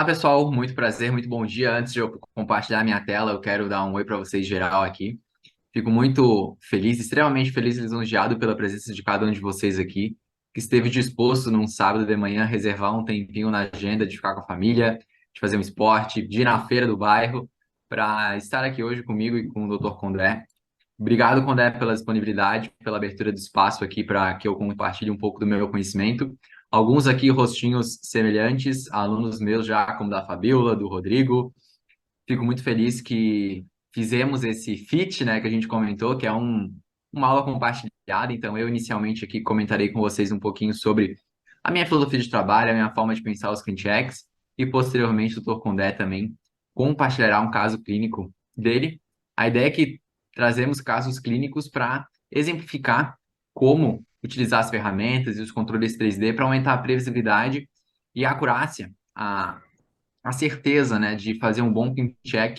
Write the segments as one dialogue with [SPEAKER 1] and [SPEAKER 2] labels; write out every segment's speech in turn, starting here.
[SPEAKER 1] Olá, pessoal, muito prazer, muito bom dia. Antes de eu compartilhar minha tela, eu quero dar um oi para vocês geral aqui. Fico muito feliz, extremamente feliz e lisonjeado pela presença de cada um de vocês aqui, que esteve disposto num sábado de manhã a reservar um tempinho na agenda de ficar com a família, de fazer um esporte, de ir na feira do bairro, para estar aqui hoje comigo e com o Dr. Condé. Obrigado, Condé, pela disponibilidade, pela abertura do espaço aqui para que eu compartilhe um pouco do meu conhecimento. Alguns aqui rostinhos semelhantes, alunos meus já, como da Fabiola, do Rodrigo. Fico muito feliz que fizemos esse fit, né, que a gente comentou, que é uma aula compartilhada. Então, eu inicialmente aqui comentarei com vocês um pouquinho sobre a minha filosofia de trabalho, a minha forma de pensar os cleantechs, e posteriormente o Dr. Condé também compartilhará um caso clínico dele. A ideia é que trazemos casos clínicos para exemplificar como utilizar as ferramentas e os controles 3D para aumentar a previsibilidade e a acurácia, a certeza, né, de fazer um bom clean check,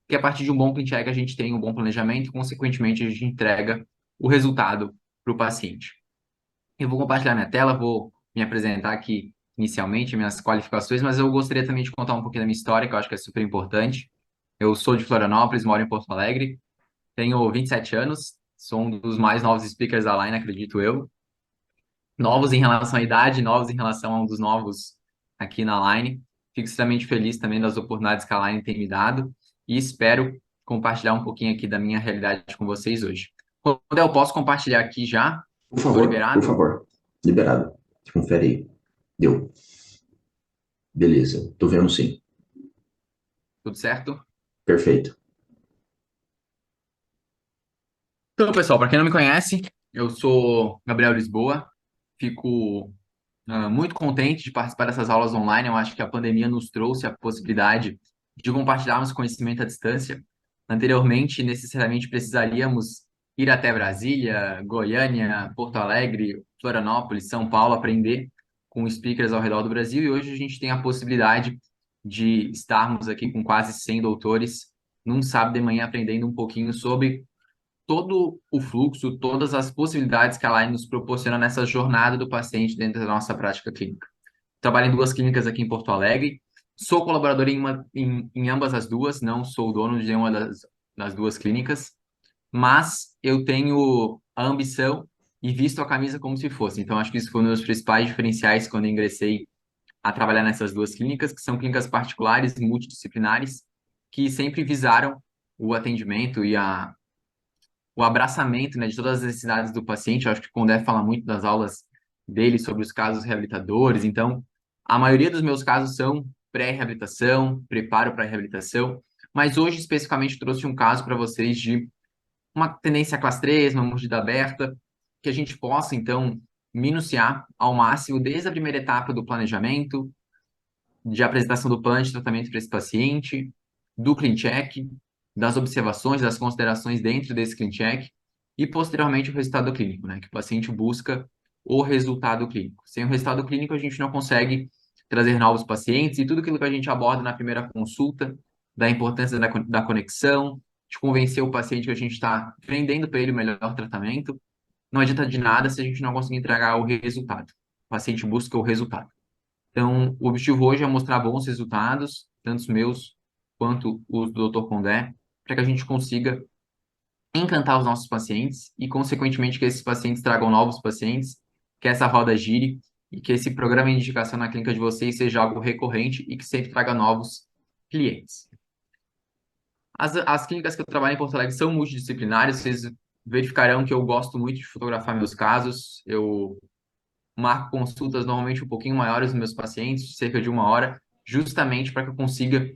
[SPEAKER 1] que a partir de um bom clean check a gente tem um bom planejamento e, consequentemente, a gente entrega o resultado para o paciente. Eu vou compartilhar minha tela, vou me apresentar aqui inicialmente, minhas qualificações, mas eu gostaria também de contar um pouquinho da minha história, que eu acho que é super importante. Eu sou de Florianópolis, moro em Porto Alegre, tenho 27 anos, sou um dos mais novos speakers da Line, acredito eu. Novos em relação à idade, novos em relação a um dos novos aqui na Line. Fico extremamente feliz também das oportunidades que a Line tem me dado e espero compartilhar um pouquinho aqui da minha realidade com vocês hoje. Quando eu posso compartilhar aqui já?
[SPEAKER 2] Por
[SPEAKER 1] Estou
[SPEAKER 2] favor, por
[SPEAKER 1] liberado?
[SPEAKER 2] favor. Liberado. Confere aí. Deu. Beleza. Tô vendo sim.
[SPEAKER 1] Tudo certo?
[SPEAKER 2] Perfeito.
[SPEAKER 1] Então, pessoal, para quem não me conhece, eu sou Gabriel Lisboa. Fico muito contente de participar dessas aulas online. Eu acho que a pandemia nos trouxe a possibilidade de compartilharmos conhecimento à distância. Anteriormente, necessariamente precisaríamos ir até Brasília, Goiânia, Porto Alegre, Florianópolis, São Paulo, aprender com speakers ao redor do Brasil. E hoje a gente tem a possibilidade de estarmos aqui com quase 100 doutores num sábado de manhã aprendendo um pouquinho sobre todo o fluxo, todas as possibilidades que a Line nos proporciona nessa jornada do paciente dentro da nossa prática clínica. Trabalho em duas clínicas aqui em Porto Alegre, sou colaborador em ambas as duas, não sou dono de nenhuma das duas clínicas, mas eu tenho a ambição e visto a camisa como se fosse. Então, acho que isso foi um dos principais diferenciais quando eu ingressei a trabalhar nessas duas clínicas, que são clínicas particulares, multidisciplinares, que sempre visaram o atendimento e o abraçamento, né, de todas as necessidades do paciente. Eu acho que o Condé fala muito das aulas dele sobre os casos reabilitadores. Então, a maioria dos meus casos são pré-reabilitação, preparo para a reabilitação, mas hoje especificamente trouxe um caso para vocês de uma tendência classe 3, uma mordida aberta, que a gente possa, então, minuciar ao máximo desde a primeira etapa do planejamento, de apresentação do plano de tratamento para esse paciente, do clean check, das observações, das considerações dentro desse clean check e posteriormente o resultado clínico, né? Que o paciente busca o resultado clínico. Sem o resultado clínico, a gente não consegue trazer novos pacientes e tudo aquilo que a gente aborda na primeira consulta, da importância da conexão, de convencer o paciente que a gente está vendendo para ele o melhor tratamento, não adianta de nada se a gente não conseguir entregar o resultado. O paciente busca o resultado. Então, o objetivo hoje é mostrar bons resultados, tanto os meus quanto os do Dr. Condé, para que a gente consiga encantar os nossos pacientes e, consequentemente, que esses pacientes tragam novos pacientes, que essa roda gire e que esse programa de indicação na clínica de vocês seja algo recorrente e que sempre traga novos clientes. As clínicas que eu trabalho em Porto Alegre são multidisciplinares, vocês verificarão que eu gosto muito de fotografar meus casos, eu marco consultas normalmente um pouquinho maiores dos meus pacientes, cerca de 1 hora, justamente para que eu consiga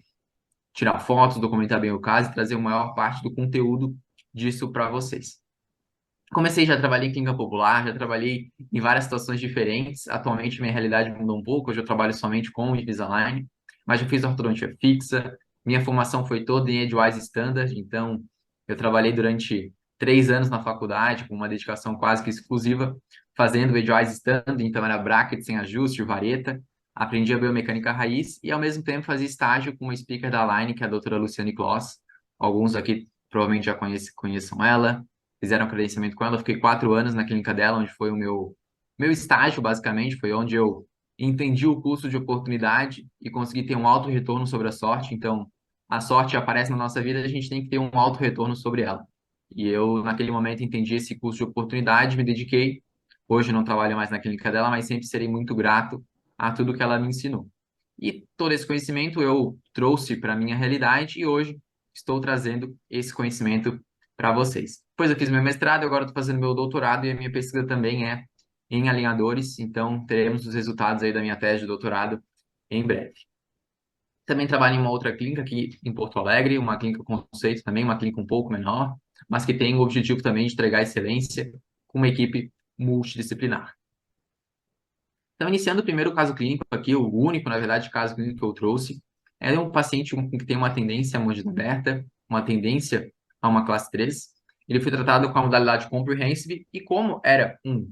[SPEAKER 1] tirar fotos, documentar bem o caso e trazer a maior parte do conteúdo disso para vocês. Comecei, já trabalhei em clínica popular, já trabalhei em várias situações diferentes. Atualmente, minha realidade mudou um pouco, hoje eu trabalho somente com Invisalign, mas já fiz ortodontia fixa. Minha formação foi toda em Edgewise Standard, então eu trabalhei durante 3 anos na faculdade, com uma dedicação quase que exclusiva, fazendo Edgewise Standard, então era bracket sem ajuste, vareta. Aprendi a biomecânica raiz e, ao mesmo tempo, fazia estágio com uma speaker da Line, que é a doutora Luciane Kloss. Alguns aqui provavelmente já conheçam ela, fizeram credenciamento com ela. Eu fiquei 4 anos na clínica dela, onde foi o meu estágio, basicamente. Foi onde eu entendi o custo de oportunidade e consegui ter um alto retorno sobre a sorte. Então, a sorte aparece na nossa vida, a gente tem que ter um alto retorno sobre ela. E eu, naquele momento, entendi esse custo de oportunidade, me dediquei. Hoje não trabalho mais na clínica dela, mas sempre serei muito grato a tudo que ela me ensinou. E todo esse conhecimento eu trouxe para a minha realidade e hoje estou trazendo esse conhecimento para vocês. Depois eu fiz meu mestrado, agora estou fazendo meu doutorado e a minha pesquisa também é em alinhadores, então teremos os resultados aí da minha tese de doutorado em breve. Também trabalho em uma outra clínica aqui em Porto Alegre, uma clínica conceito também, uma clínica um pouco menor, mas que tem o objetivo também de entregar excelência com uma equipe multidisciplinar. Então, iniciando o primeiro caso clínico aqui, o único, na verdade, caso clínico que eu trouxe, é um paciente que tem uma tendência à mordida aberta, uma tendência a uma classe 3. Ele foi tratado com a modalidade comprehensive e como era um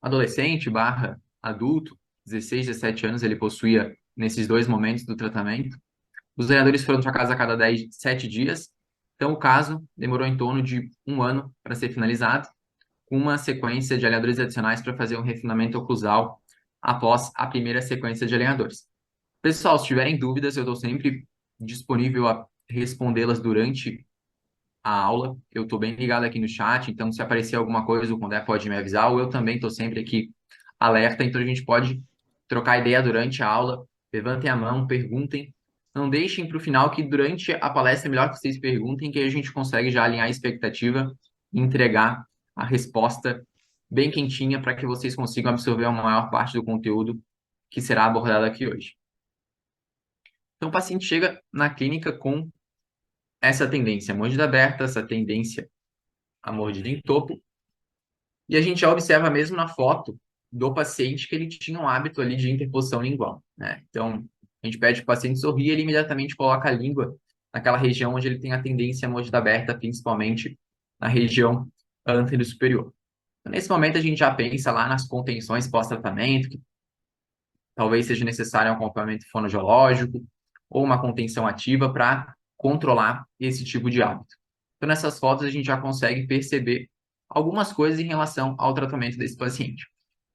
[SPEAKER 1] adolescente barra adulto, 16, 17 anos, ele possuía nesses dois momentos do tratamento. Os vereadores foram para casa a cada 7 dias, então o caso demorou em torno de um ano para ser finalizado, com uma sequência de alinhadores adicionais para fazer um refinamento oclusal após a primeira sequência de alinhadores. Pessoal, se tiverem dúvidas, eu estou sempre disponível a respondê-las durante a aula. Eu estou bem ligado aqui no chat, então se aparecer alguma coisa, o Condé pode me avisar, ou eu também estou sempre aqui alerta, então a gente pode trocar ideia durante a aula. Levantem a mão, perguntem. Não deixem para o final, que durante a palestra é melhor que vocês perguntem, que a gente consegue já alinhar a expectativa e entregar a resposta bem quentinha para que vocês consigam absorver a maior parte do conteúdo que será abordado aqui hoje. Então, o paciente chega na clínica com essa tendência à mordida aberta, essa tendência à mordida em topo, e a gente já observa mesmo na foto do paciente que ele tinha um hábito ali de interposição lingual, né? Então, a gente pede para o paciente sorrir e ele imediatamente coloca a língua naquela região onde ele tem a tendência à mordida aberta, principalmente na região anterior superior. Então, nesse momento, a gente já pensa lá nas contenções pós-tratamento, que talvez seja necessário um acompanhamento fonoaudiológico ou uma contenção ativa para controlar esse tipo de hábito. Então, nessas fotos, a gente já consegue perceber algumas coisas em relação ao tratamento desse paciente.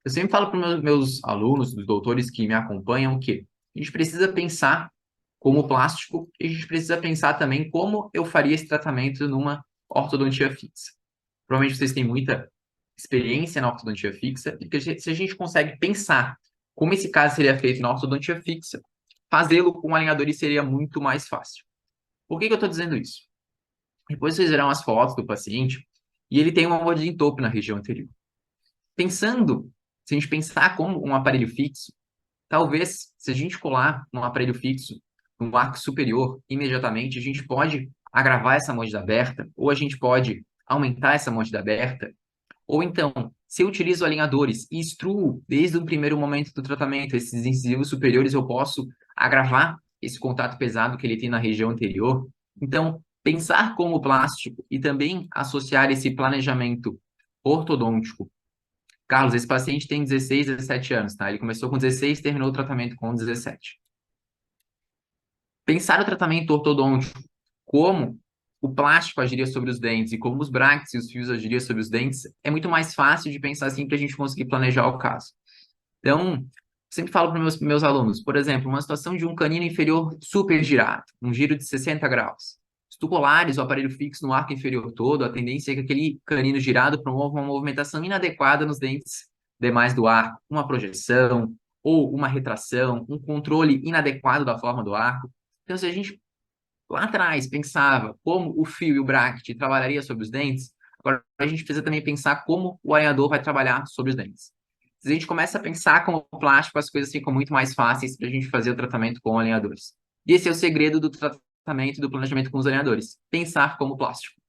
[SPEAKER 1] Eu sempre falo para os meus alunos, os doutores que me acompanham, que a gente precisa pensar como plástico e a gente precisa pensar também como eu faria esse tratamento numa ortodontia fixa. Provavelmente vocês têm muita experiência na ortodontia fixa, e que se a gente consegue pensar como esse caso seria feito na ortodontia fixa, fazê-lo com alinhadores seria muito mais fácil. Por que eu estou dizendo isso? Depois vocês verão as fotos do paciente e ele tem uma mordida em topo na região anterior. Pensando, se a gente pensar como um aparelho fixo, talvez, se a gente colar um aparelho fixo no arco superior, imediatamente a gente pode agravar essa mordida aberta, ou a gente pode aumentar essa mordida aberta, ou então, se eu utilizo alinhadores e extruo desde o primeiro momento do tratamento esses incisivos superiores, eu posso agravar esse contato pesado que ele tem na região anterior. Então, pensar como plástico e também associar esse planejamento ortodôntico. Carlos, esse paciente tem 16, 17 anos, tá? Ele começou com 16 e terminou o tratamento com 17. Pensar o tratamento ortodôntico como o plástico agiria sobre os dentes e como os brackets e os fios agiriam sobre os dentes é muito mais fácil de pensar assim para a gente conseguir planejar o caso. Então, sempre falo para os meus alunos, por exemplo, uma situação de um canino inferior super girado, um giro de 60 graus. Se tu colares o aparelho fixo no arco inferior todo, a tendência é que aquele canino girado promova uma movimentação inadequada nos dentes demais do arco, uma projeção ou uma retração, um controle inadequado da forma do arco. Então, se a gente lá atrás pensava como o fio e o bracket trabalharia sobre os dentes, agora a gente precisa também pensar como o alinhador vai trabalhar sobre os dentes. Se a gente começa a pensar como plástico, as coisas ficam muito mais fáceis para a gente fazer o tratamento com alinhadores. E esse é o segredo do tratamento e do planejamento com os alinhadores. Pensar como plástico.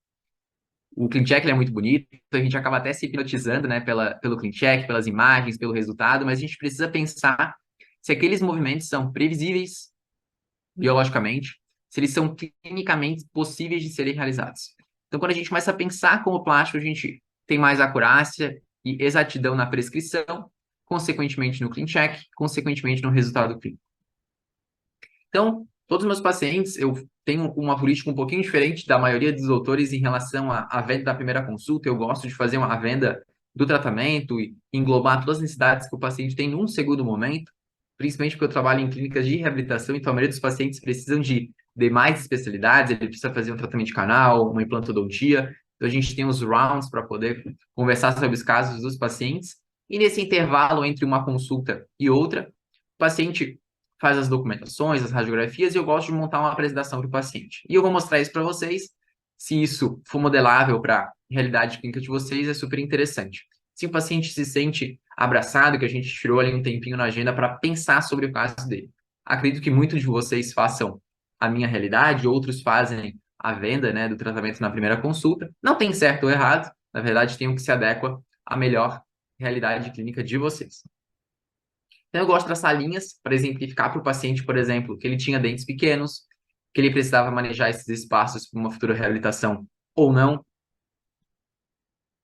[SPEAKER 1] O CleanCheck é muito bonito, a gente acaba até se hipnotizando, né, pelo CleanCheck, pelas imagens, pelo resultado, mas a gente precisa pensar se aqueles movimentos são previsíveis biologicamente, se eles são clinicamente possíveis de serem realizados. Então, quando a gente começa a pensar como plástico, a gente tem mais acurácia e exatidão na prescrição, consequentemente no CleanCheck, consequentemente no resultado clínico. Então, todos os meus pacientes, eu tenho uma política um pouquinho diferente da maioria dos doutores em relação à venda da primeira consulta. Eu gosto de fazer uma venda do tratamento e englobar todas as necessidades que o paciente tem num segundo momento. principalmente porque eu trabalho em clínicas de reabilitação, então a maioria dos pacientes precisam de demais especialidades, ele precisa fazer um tratamento de canal, uma implantodontia, então a gente tem os rounds para poder conversar sobre os casos dos pacientes, e nesse intervalo entre uma consulta e outra, o paciente faz as documentações, as radiografias, e eu gosto de montar uma apresentação para o paciente. E eu vou mostrar isso para vocês. Se isso for modelável para a realidade clínica de vocês, é super interessante. Se o paciente se sente abraçado, que a gente tirou ali um tempinho na agenda para pensar sobre o caso dele. Acredito que muitos de vocês façam a minha realidade, outros fazem a venda, né, do tratamento na primeira consulta. Não tem certo ou errado, na verdade, tem o que se adequa à melhor realidade clínica de vocês. Então, eu gosto de traçar linhas para exemplificar para o paciente, por exemplo, que ele tinha dentes pequenos, que ele precisava manejar esses espaços para uma futura reabilitação ou não.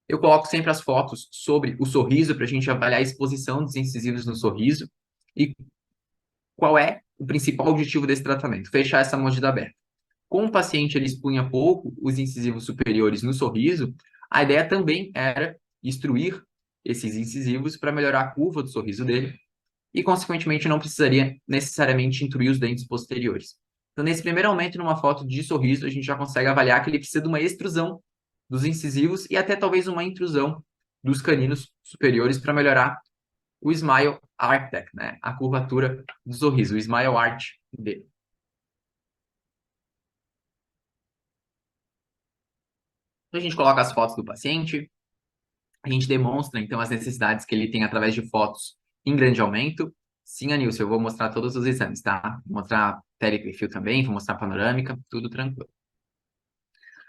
[SPEAKER 1] Eu coloco sempre as fotos sobre o sorriso para a gente avaliar a exposição dos incisivos no sorriso e qual é o principal objetivo desse tratamento, fechar essa mordida aberta. Como o paciente ele expunha pouco os incisivos superiores no sorriso, a ideia também era instruir esses incisivos para melhorar a curva do sorriso dele e, consequentemente, não precisaria necessariamente intruir os dentes posteriores. Então, nesse primeiro aumento, numa foto de sorriso, a gente já consegue avaliar que ele precisa de uma extrusão dos incisivos e até talvez uma intrusão dos caninos superiores para melhorar o Smile Arch, né? A curvatura do sorriso, o Smile Arch dele. Então, a gente coloca as fotos do paciente, a gente demonstra, então, as necessidades que ele tem através de fotos em grande aumento. Sim, Anilson, eu vou mostrar todos os exames, tá? Vou mostrar teleperfil também, vou mostrar panorâmica, tudo tranquilo.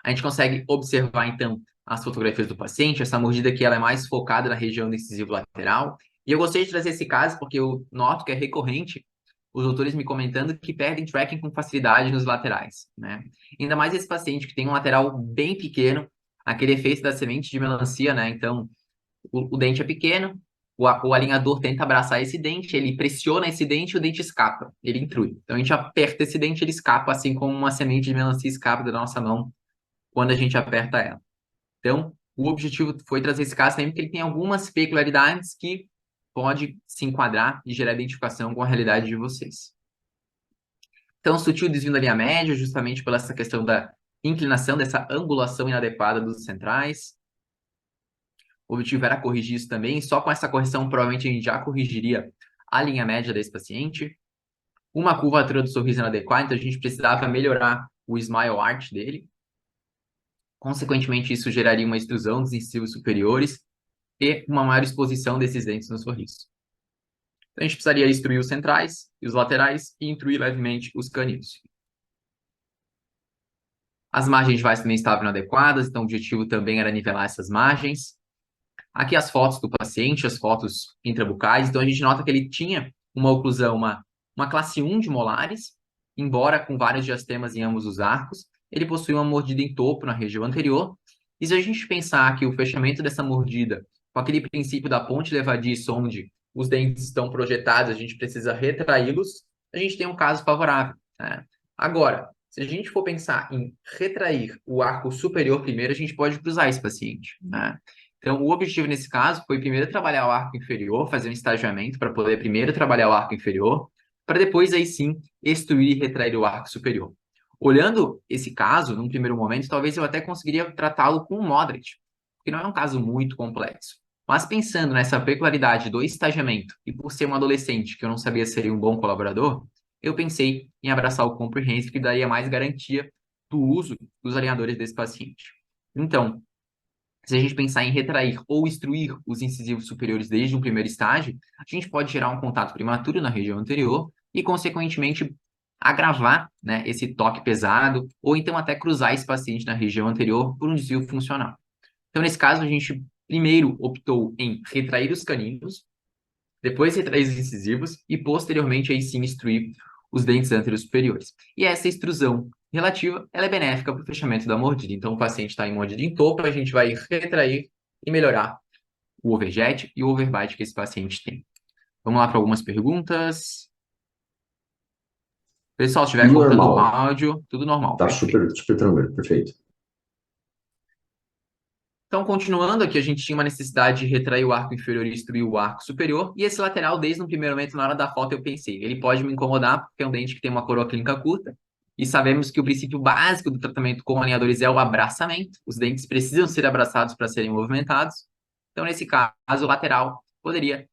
[SPEAKER 1] A gente consegue observar, então, as fotografias do paciente, essa mordida aqui ela é mais focada na região do incisivo lateral. E eu gostei de trazer esse caso porque eu noto que é recorrente os doutores me comentando que perdem tracking com facilidade nos laterais, né? Ainda mais esse paciente que tem um lateral bem pequeno, aquele efeito da semente de melancia, né? Então, o dente é pequeno, o alinhador tenta abraçar esse dente, ele pressiona esse dente e o dente escapa, ele intrui. Então, a gente aperta esse dente, ele escapa, assim como uma semente de melancia escapa da nossa mão quando a gente aperta ela. Então, o objetivo foi trazer esse caso também, porque ele tem algumas peculiaridades que pode se enquadrar e gerar identificação com a realidade de vocês. Então, sutil desvio da linha média, justamente pela essa questão da inclinação, dessa angulação inadequada dos centrais. O objetivo era corrigir isso também, só com essa correção provavelmente a gente já corrigiria a linha média desse paciente. Uma curvatura do sorriso inadequada, então a gente precisava melhorar o smile arch dele. Consequentemente, isso geraria uma extrusão dos incisivos superiores e uma maior exposição desses dentes no sorriso. Então, a gente precisaria extruir os centrais e os laterais e intruir levemente os caninos. As margens de Weiss também estavam inadequadas, então o objetivo também era nivelar essas margens. Aqui as fotos do paciente, as fotos intrabucais, então a gente nota que ele tinha uma oclusão, uma classe 1 de molares, embora com vários diastemas em ambos os arcos, ele possui uma mordida em topo na região anterior, e se a gente pensar que o fechamento dessa mordida, com aquele princípio da ponte levadiça, onde os dentes estão projetados, a gente precisa retraí-los, a gente tem um caso favorável, né? Agora, se a gente for pensar em retrair o arco superior primeiro, a gente pode cruzar esse paciente, né? Então, o objetivo nesse caso foi primeiro trabalhar o arco inferior, fazer um estagiamento para poder primeiro trabalhar o arco inferior, para depois aí sim extruir e retrair o arco superior. Olhando esse caso, num primeiro momento, talvez eu até conseguiria tratá-lo com um moderate, porque não é um caso muito complexo. Mas pensando nessa peculiaridade do estagiamento e por ser um adolescente que eu não sabia ser um bom colaborador, eu pensei em abraçar o comprehensive que daria mais garantia do uso dos alinhadores desse paciente. Então, se a gente pensar em retrair ou extruir os incisivos superiores desde um primeiro estágio, a gente pode gerar um contato prematuro na região anterior e, consequentemente, agravar, né, esse toque pesado ou então até cruzar esse paciente na região anterior por um desvio funcional. Então, nesse caso, a gente primeiro optou em retrair os caninos, depois retrair os incisivos e, posteriormente, aí sim, extruir os dentes anteriores superiores. E essa extrusão relativa, ela é benéfica para o fechamento da mordida. Então, o paciente está em mordida em topo, a gente vai retrair e melhorar o overjet e o overbite que esse paciente tem. Vamos lá para algumas perguntas. Pessoal, se estiver
[SPEAKER 2] Tudo
[SPEAKER 1] cortando o
[SPEAKER 2] normal.
[SPEAKER 1] áudio, tudo normal,
[SPEAKER 2] Tá
[SPEAKER 1] perfeito.
[SPEAKER 2] super, super tranquilo, perfeito.
[SPEAKER 1] Então, continuando aqui, a gente tinha uma necessidade de retrair o arco inferior e instruir o arco superior. E esse lateral, desde o primeiro momento, na hora da falta, eu pensei, ele pode me incomodar, porque é um dente que tem uma coroa clínica curta. E sabemos que o princípio básico do tratamento com alinhadores é o abraçamento. Os dentes precisam ser abraçados para serem movimentados. Então, nesse caso, o lateral poderia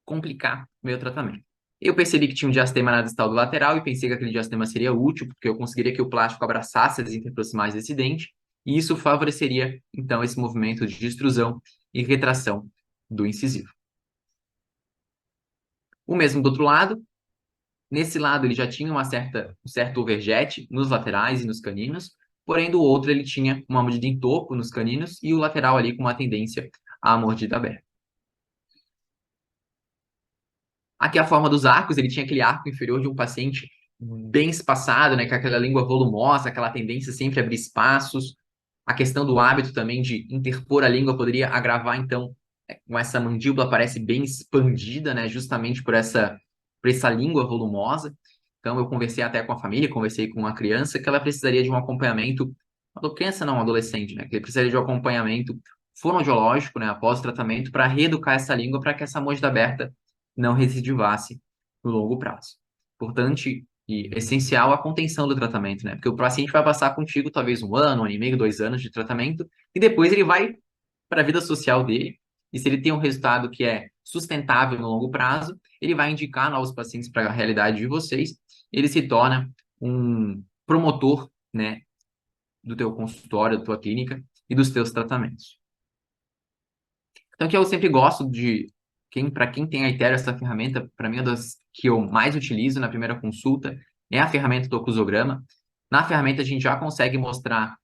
[SPEAKER 1] complicar o meu tratamento. Eu percebi que tinha um diastema na distal do lateral e pensei que aquele diastema seria útil, porque eu conseguiria que o plástico abraçasse as interproximais desse dente, e isso favoreceria, então, esse movimento de extrusão e retração do incisivo. O mesmo do outro lado, nesse lado ele já tinha um certo overjet nos laterais e nos caninos, porém do outro ele tinha uma mordida em topo nos caninos e o lateral ali com uma tendência à mordida aberta. Aqui a forma dos arcos, ele tinha aquele arco inferior de um paciente bem espaçado, né, com aquela língua volumosa, aquela tendência sempre a abrir espaços. A questão do hábito também de interpor a língua poderia agravar, então, com essa mandíbula parece bem expandida, né, justamente por essa língua volumosa. Então, eu conversei até com a família, conversei com uma criança que ela precisaria de um acompanhamento, uma criança não, um adolescente, né, que ele precisaria de um acompanhamento fonoaudiológico, né, após o tratamento, para reeducar essa língua, para que essa mordida aberta não recidivasse no longo prazo. Importante e essencial a contenção do tratamento, né? Porque o paciente vai passar contigo talvez um ano e meio, 2 anos de tratamento, e depois ele vai para a vida social dele. E se ele tem um resultado que é sustentável no longo prazo, ele vai indicar novos pacientes para a realidade de vocês. Ele se torna um promotor, né, do teu consultório, da tua clínica e dos teus tratamentos. Então, que eu sempre gosto de para quem tem a Itero, essa ferramenta, para mim, é das que eu mais utilizo na primeira consulta, é a ferramenta do ocusograma. Na ferramenta, a gente já consegue mostrar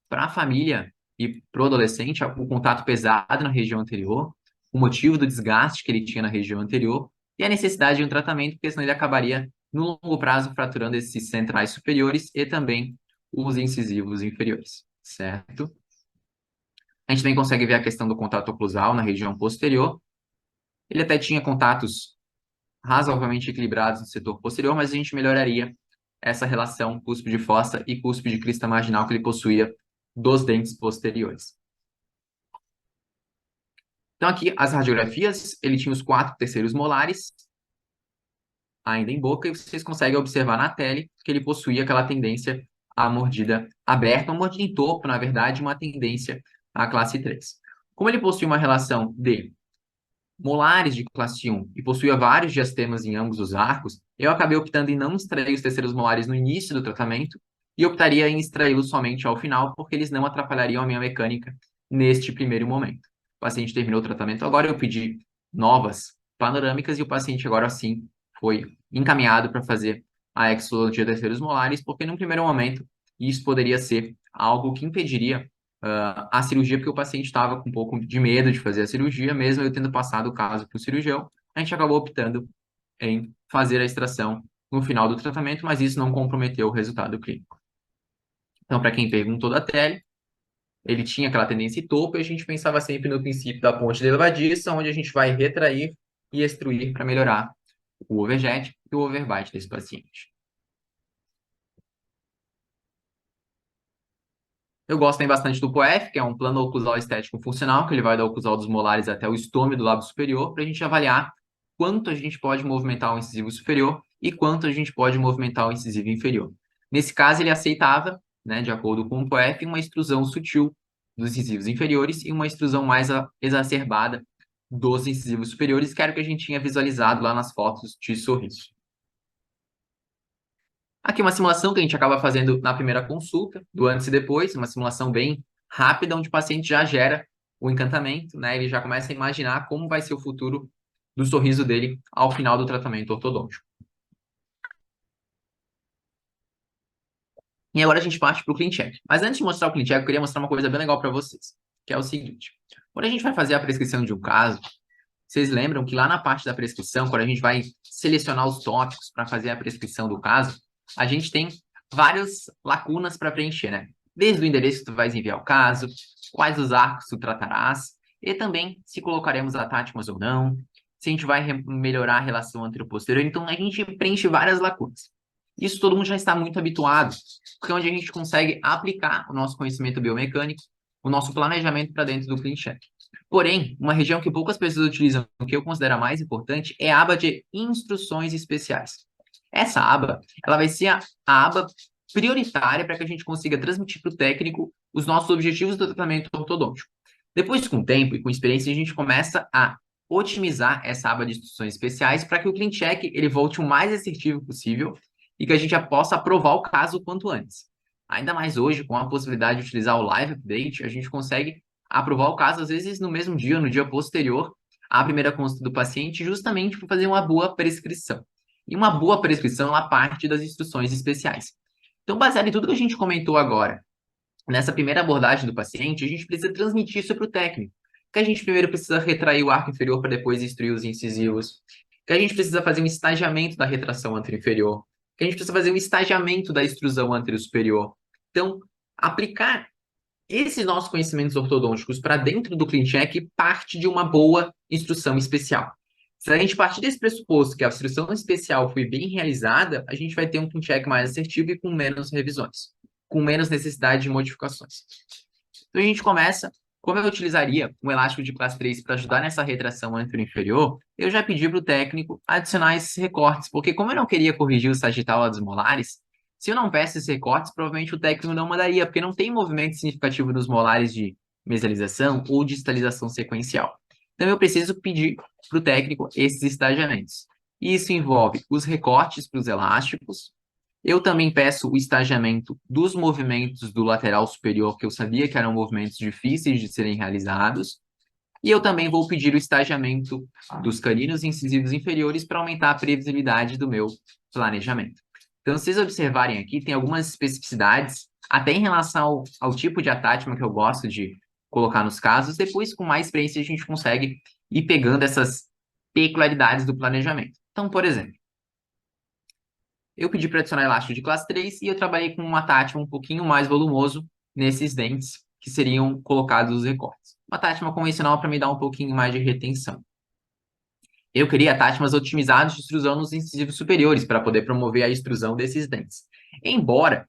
[SPEAKER 1] para a família e para o adolescente o contato pesado na região anterior, o motivo do desgaste que ele tinha na região anterior e a necessidade de um tratamento, porque senão ele acabaria, no longo prazo, fraturando esses centrais superiores e também os incisivos inferiores, certo? A gente também consegue ver a questão do contato oclusal na região posterior. Ele até tinha contatos razoavelmente equilibrados no setor posterior, mas a gente melhoraria essa relação cúspide fossa e cúspide crista marginal que ele possuía dos dentes posteriores. Então aqui as radiografias, ele tinha os 4 terceiros molares ainda em boca e vocês conseguem observar na tele que ele possuía aquela tendência à mordida aberta, uma mordida em topo, na verdade, uma tendência à classe 3. Como ele possui uma relação de molares de classe 1 e possuía vários diastemas em ambos os arcos, eu acabei optando em não extrair os terceiros molares no início do tratamento e optaria em extraí-los somente ao final, porque eles não atrapalhariam a minha mecânica neste primeiro momento. O paciente terminou o tratamento, agora eu pedi novas panorâmicas e o paciente agora sim foi encaminhado para fazer a exologia de terceiros molares, porque num primeiro momento isso poderia ser algo que impediria a cirurgia, porque o paciente estava com um pouco de medo de fazer a cirurgia, mesmo eu tendo passado o caso para o cirurgião, a gente acabou optando em fazer a extração no final do tratamento, mas isso não comprometeu o resultado clínico. Então, para quem perguntou da tele, ele tinha aquela tendência em topo e a gente pensava sempre no princípio da ponte levadiça, onde a gente vai retrair e extruir para melhorar o overjet e o overbite desse paciente. Eu gosto também bastante do POF, que é um plano oclusal estético funcional, que ele vai da oclusal dos molares até o estômago do lábio superior, para a gente avaliar quanto a gente pode movimentar o incisivo superior e quanto a gente pode movimentar o incisivo inferior. Nesse caso, ele aceitava, né, de acordo com o POF, uma extrusão sutil dos incisivos inferiores e uma extrusão mais exacerbada dos incisivos superiores, que era o que a gente tinha visualizado lá nas fotos de sorriso. Aqui uma simulação que a gente acaba fazendo na primeira consulta, do antes e depois, uma simulação bem rápida, onde o paciente já gera o encantamento, né? Ele já começa a imaginar como vai ser o futuro do sorriso dele ao final do tratamento ortodôntico. E agora a gente parte para o Clean Check. Mas antes de mostrar o Clean Check, eu queria mostrar uma coisa bem legal para vocês, que é o seguinte. Quando a gente vai fazer a prescrição de um caso, vocês lembram que lá na parte da prescrição, quando a gente vai selecionar os tópicos para fazer a prescrição do caso, a gente tem várias lacunas para preencher, né? Desde o endereço que tu vais enviar o caso, quais os arcos tu tratarás, e também se colocaremos atáticos ou não, se a gente vai melhorar a relação anteroposterior. Então, a gente preenche várias lacunas. Isso todo mundo já está muito habituado, porque é onde a gente consegue aplicar o nosso conhecimento biomecânico o nosso planejamento para dentro do CleanCheck. Porém, uma região que poucas pessoas utilizam, que eu considero a mais importante, é a aba de instruções especiais. Essa aba, ela vai ser a aba prioritária para que a gente consiga transmitir para o técnico os nossos objetivos do tratamento ortodôntico. Depois, com o tempo e com experiência, a gente começa a otimizar essa aba de instruções especiais para que o CleanCheck ele volte o mais assertivo possível e que a gente já possa aprovar o caso o quanto antes. Ainda mais hoje, com a possibilidade de utilizar o Live Update, a gente consegue aprovar o caso, às vezes, no mesmo dia, no dia posterior à primeira consulta do paciente, justamente para fazer uma boa prescrição. E uma boa prescrição, ela parte das instruções especiais. Então, baseado em tudo que a gente comentou agora, nessa primeira abordagem do paciente, a gente precisa transmitir isso para o técnico. Que a gente primeiro precisa retrair o arco inferior para depois instruir os incisivos. Que a gente precisa fazer um estagiamento da retração anterior-inferior. Que a gente precisa fazer um estagiamento da extrusão anterior-superior. Então, aplicar esses nossos conhecimentos ortodônticos para dentro do CleanCheck parte de uma boa instrução especial. Se a gente partir desse pressuposto que a instrução especial foi bem realizada, a gente vai ter um CleanCheck mais assertivo e com menos revisões, com menos necessidade de modificações. Então a gente começa, como eu utilizaria um elástico de classe 3 para ajudar nessa retração anterior-inferior, eu já pedi para o técnico adicionar esses recortes, porque como eu não queria corrigir o sagital lá dos molares, se eu não peço esses recortes, provavelmente o técnico não mandaria, porque não tem movimento significativo nos molares de mesialização ou distalização sequencial. Então eu preciso pedir para o técnico esses estagiamentos. Isso envolve os recortes para os elásticos. Eu também peço o estagiamento dos movimentos do lateral superior, que eu sabia que eram movimentos difíceis de serem realizados. E eu também vou pedir o estagiamento dos caninos incisivos inferiores para aumentar a previsibilidade do meu planejamento. Então, se vocês observarem aqui, tem algumas especificidades, até em relação ao tipo de attachment que eu gosto de colocar nos casos. Depois, com mais experiência, a gente consegue ir pegando essas peculiaridades do planejamento. Então, por exemplo, eu pedi para adicionar elástico de classe 3 e eu trabalhei com um attachment um pouquinho mais volumoso nesses dentes que seriam colocados os recortes. Uma attachment convencional para me dar um pouquinho mais de retenção. Eu queria attachments otimizados de extrusão nos incisivos superiores para poder promover a extrusão desses dentes. Embora,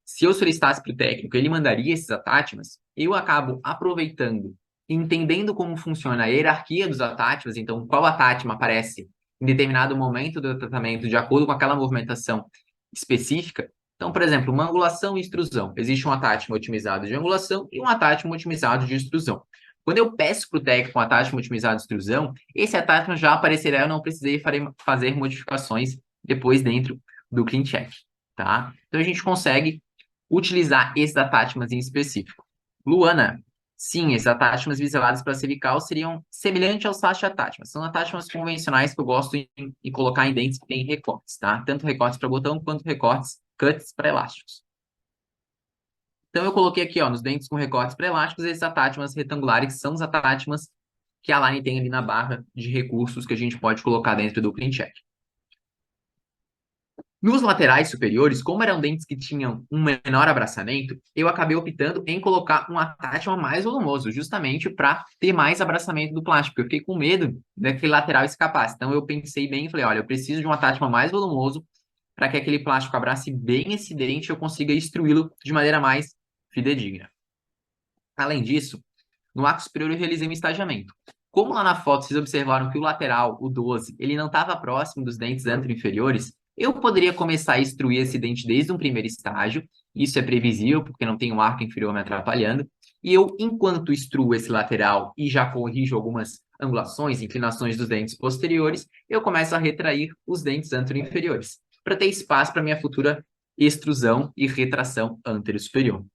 [SPEAKER 1] se eu solicitasse para o técnico, ele mandaria esses attachments, eu acabo aproveitando, entendendo como funciona a hierarquia dos attachments, então qual attachment aparece em determinado momento do tratamento de acordo com aquela movimentação específica. Então, por exemplo, uma angulação e extrusão. Existe um attachment otimizado de angulação e um attachment otimizado de extrusão. Quando eu peço para o técnico um attachment otimizado de extrusão, esse attachment já aparecerá, eu não precisei fazer modificações depois dentro do CleanCheck, tá? Então, a gente consegue utilizar esses attachments em específico. Luana, sim, esses attachments biselados para cervical seriam semelhantes aos sash attachments. São attachments convencionais que eu gosto em colocar em dentes que têm recortes, tá? Tanto recortes para botão quanto recortes, cuts para elásticos. Então, eu coloquei aqui, ó, nos dentes com recortes pré-elásticos, esses attachments retangulares, que são os attachments que a Line tem ali na barra de recursos que a gente pode colocar dentro do CleanCheck. Nos laterais superiores, como eram dentes que tinham um menor abraçamento, eu acabei optando em colocar um attachment mais volumoso, justamente para ter mais abraçamento do plástico. Eu fiquei com medo daquele lateral escapasse. Então, eu pensei bem e falei, olha, eu preciso de um attachment mais volumoso para que aquele plástico abrace bem esse dente e eu consiga instruí-lo de maneira mais fidedigna. Além disso, no arco superior eu realizei um estagiamento. Como lá na foto vocês observaram que o lateral, o 12, ele não estava próximo dos dentes anteriores, eu poderia começar a instruir esse dente desde um primeiro estágio. Isso é previsível, porque não tem um arco inferior me atrapalhando. E eu, enquanto instruo esse lateral e já corrijo algumas angulações, inclinações dos dentes posteriores, eu começo a retrair os dentes anteriores, para ter espaço para minha futura extrusão e retração anterior-superior.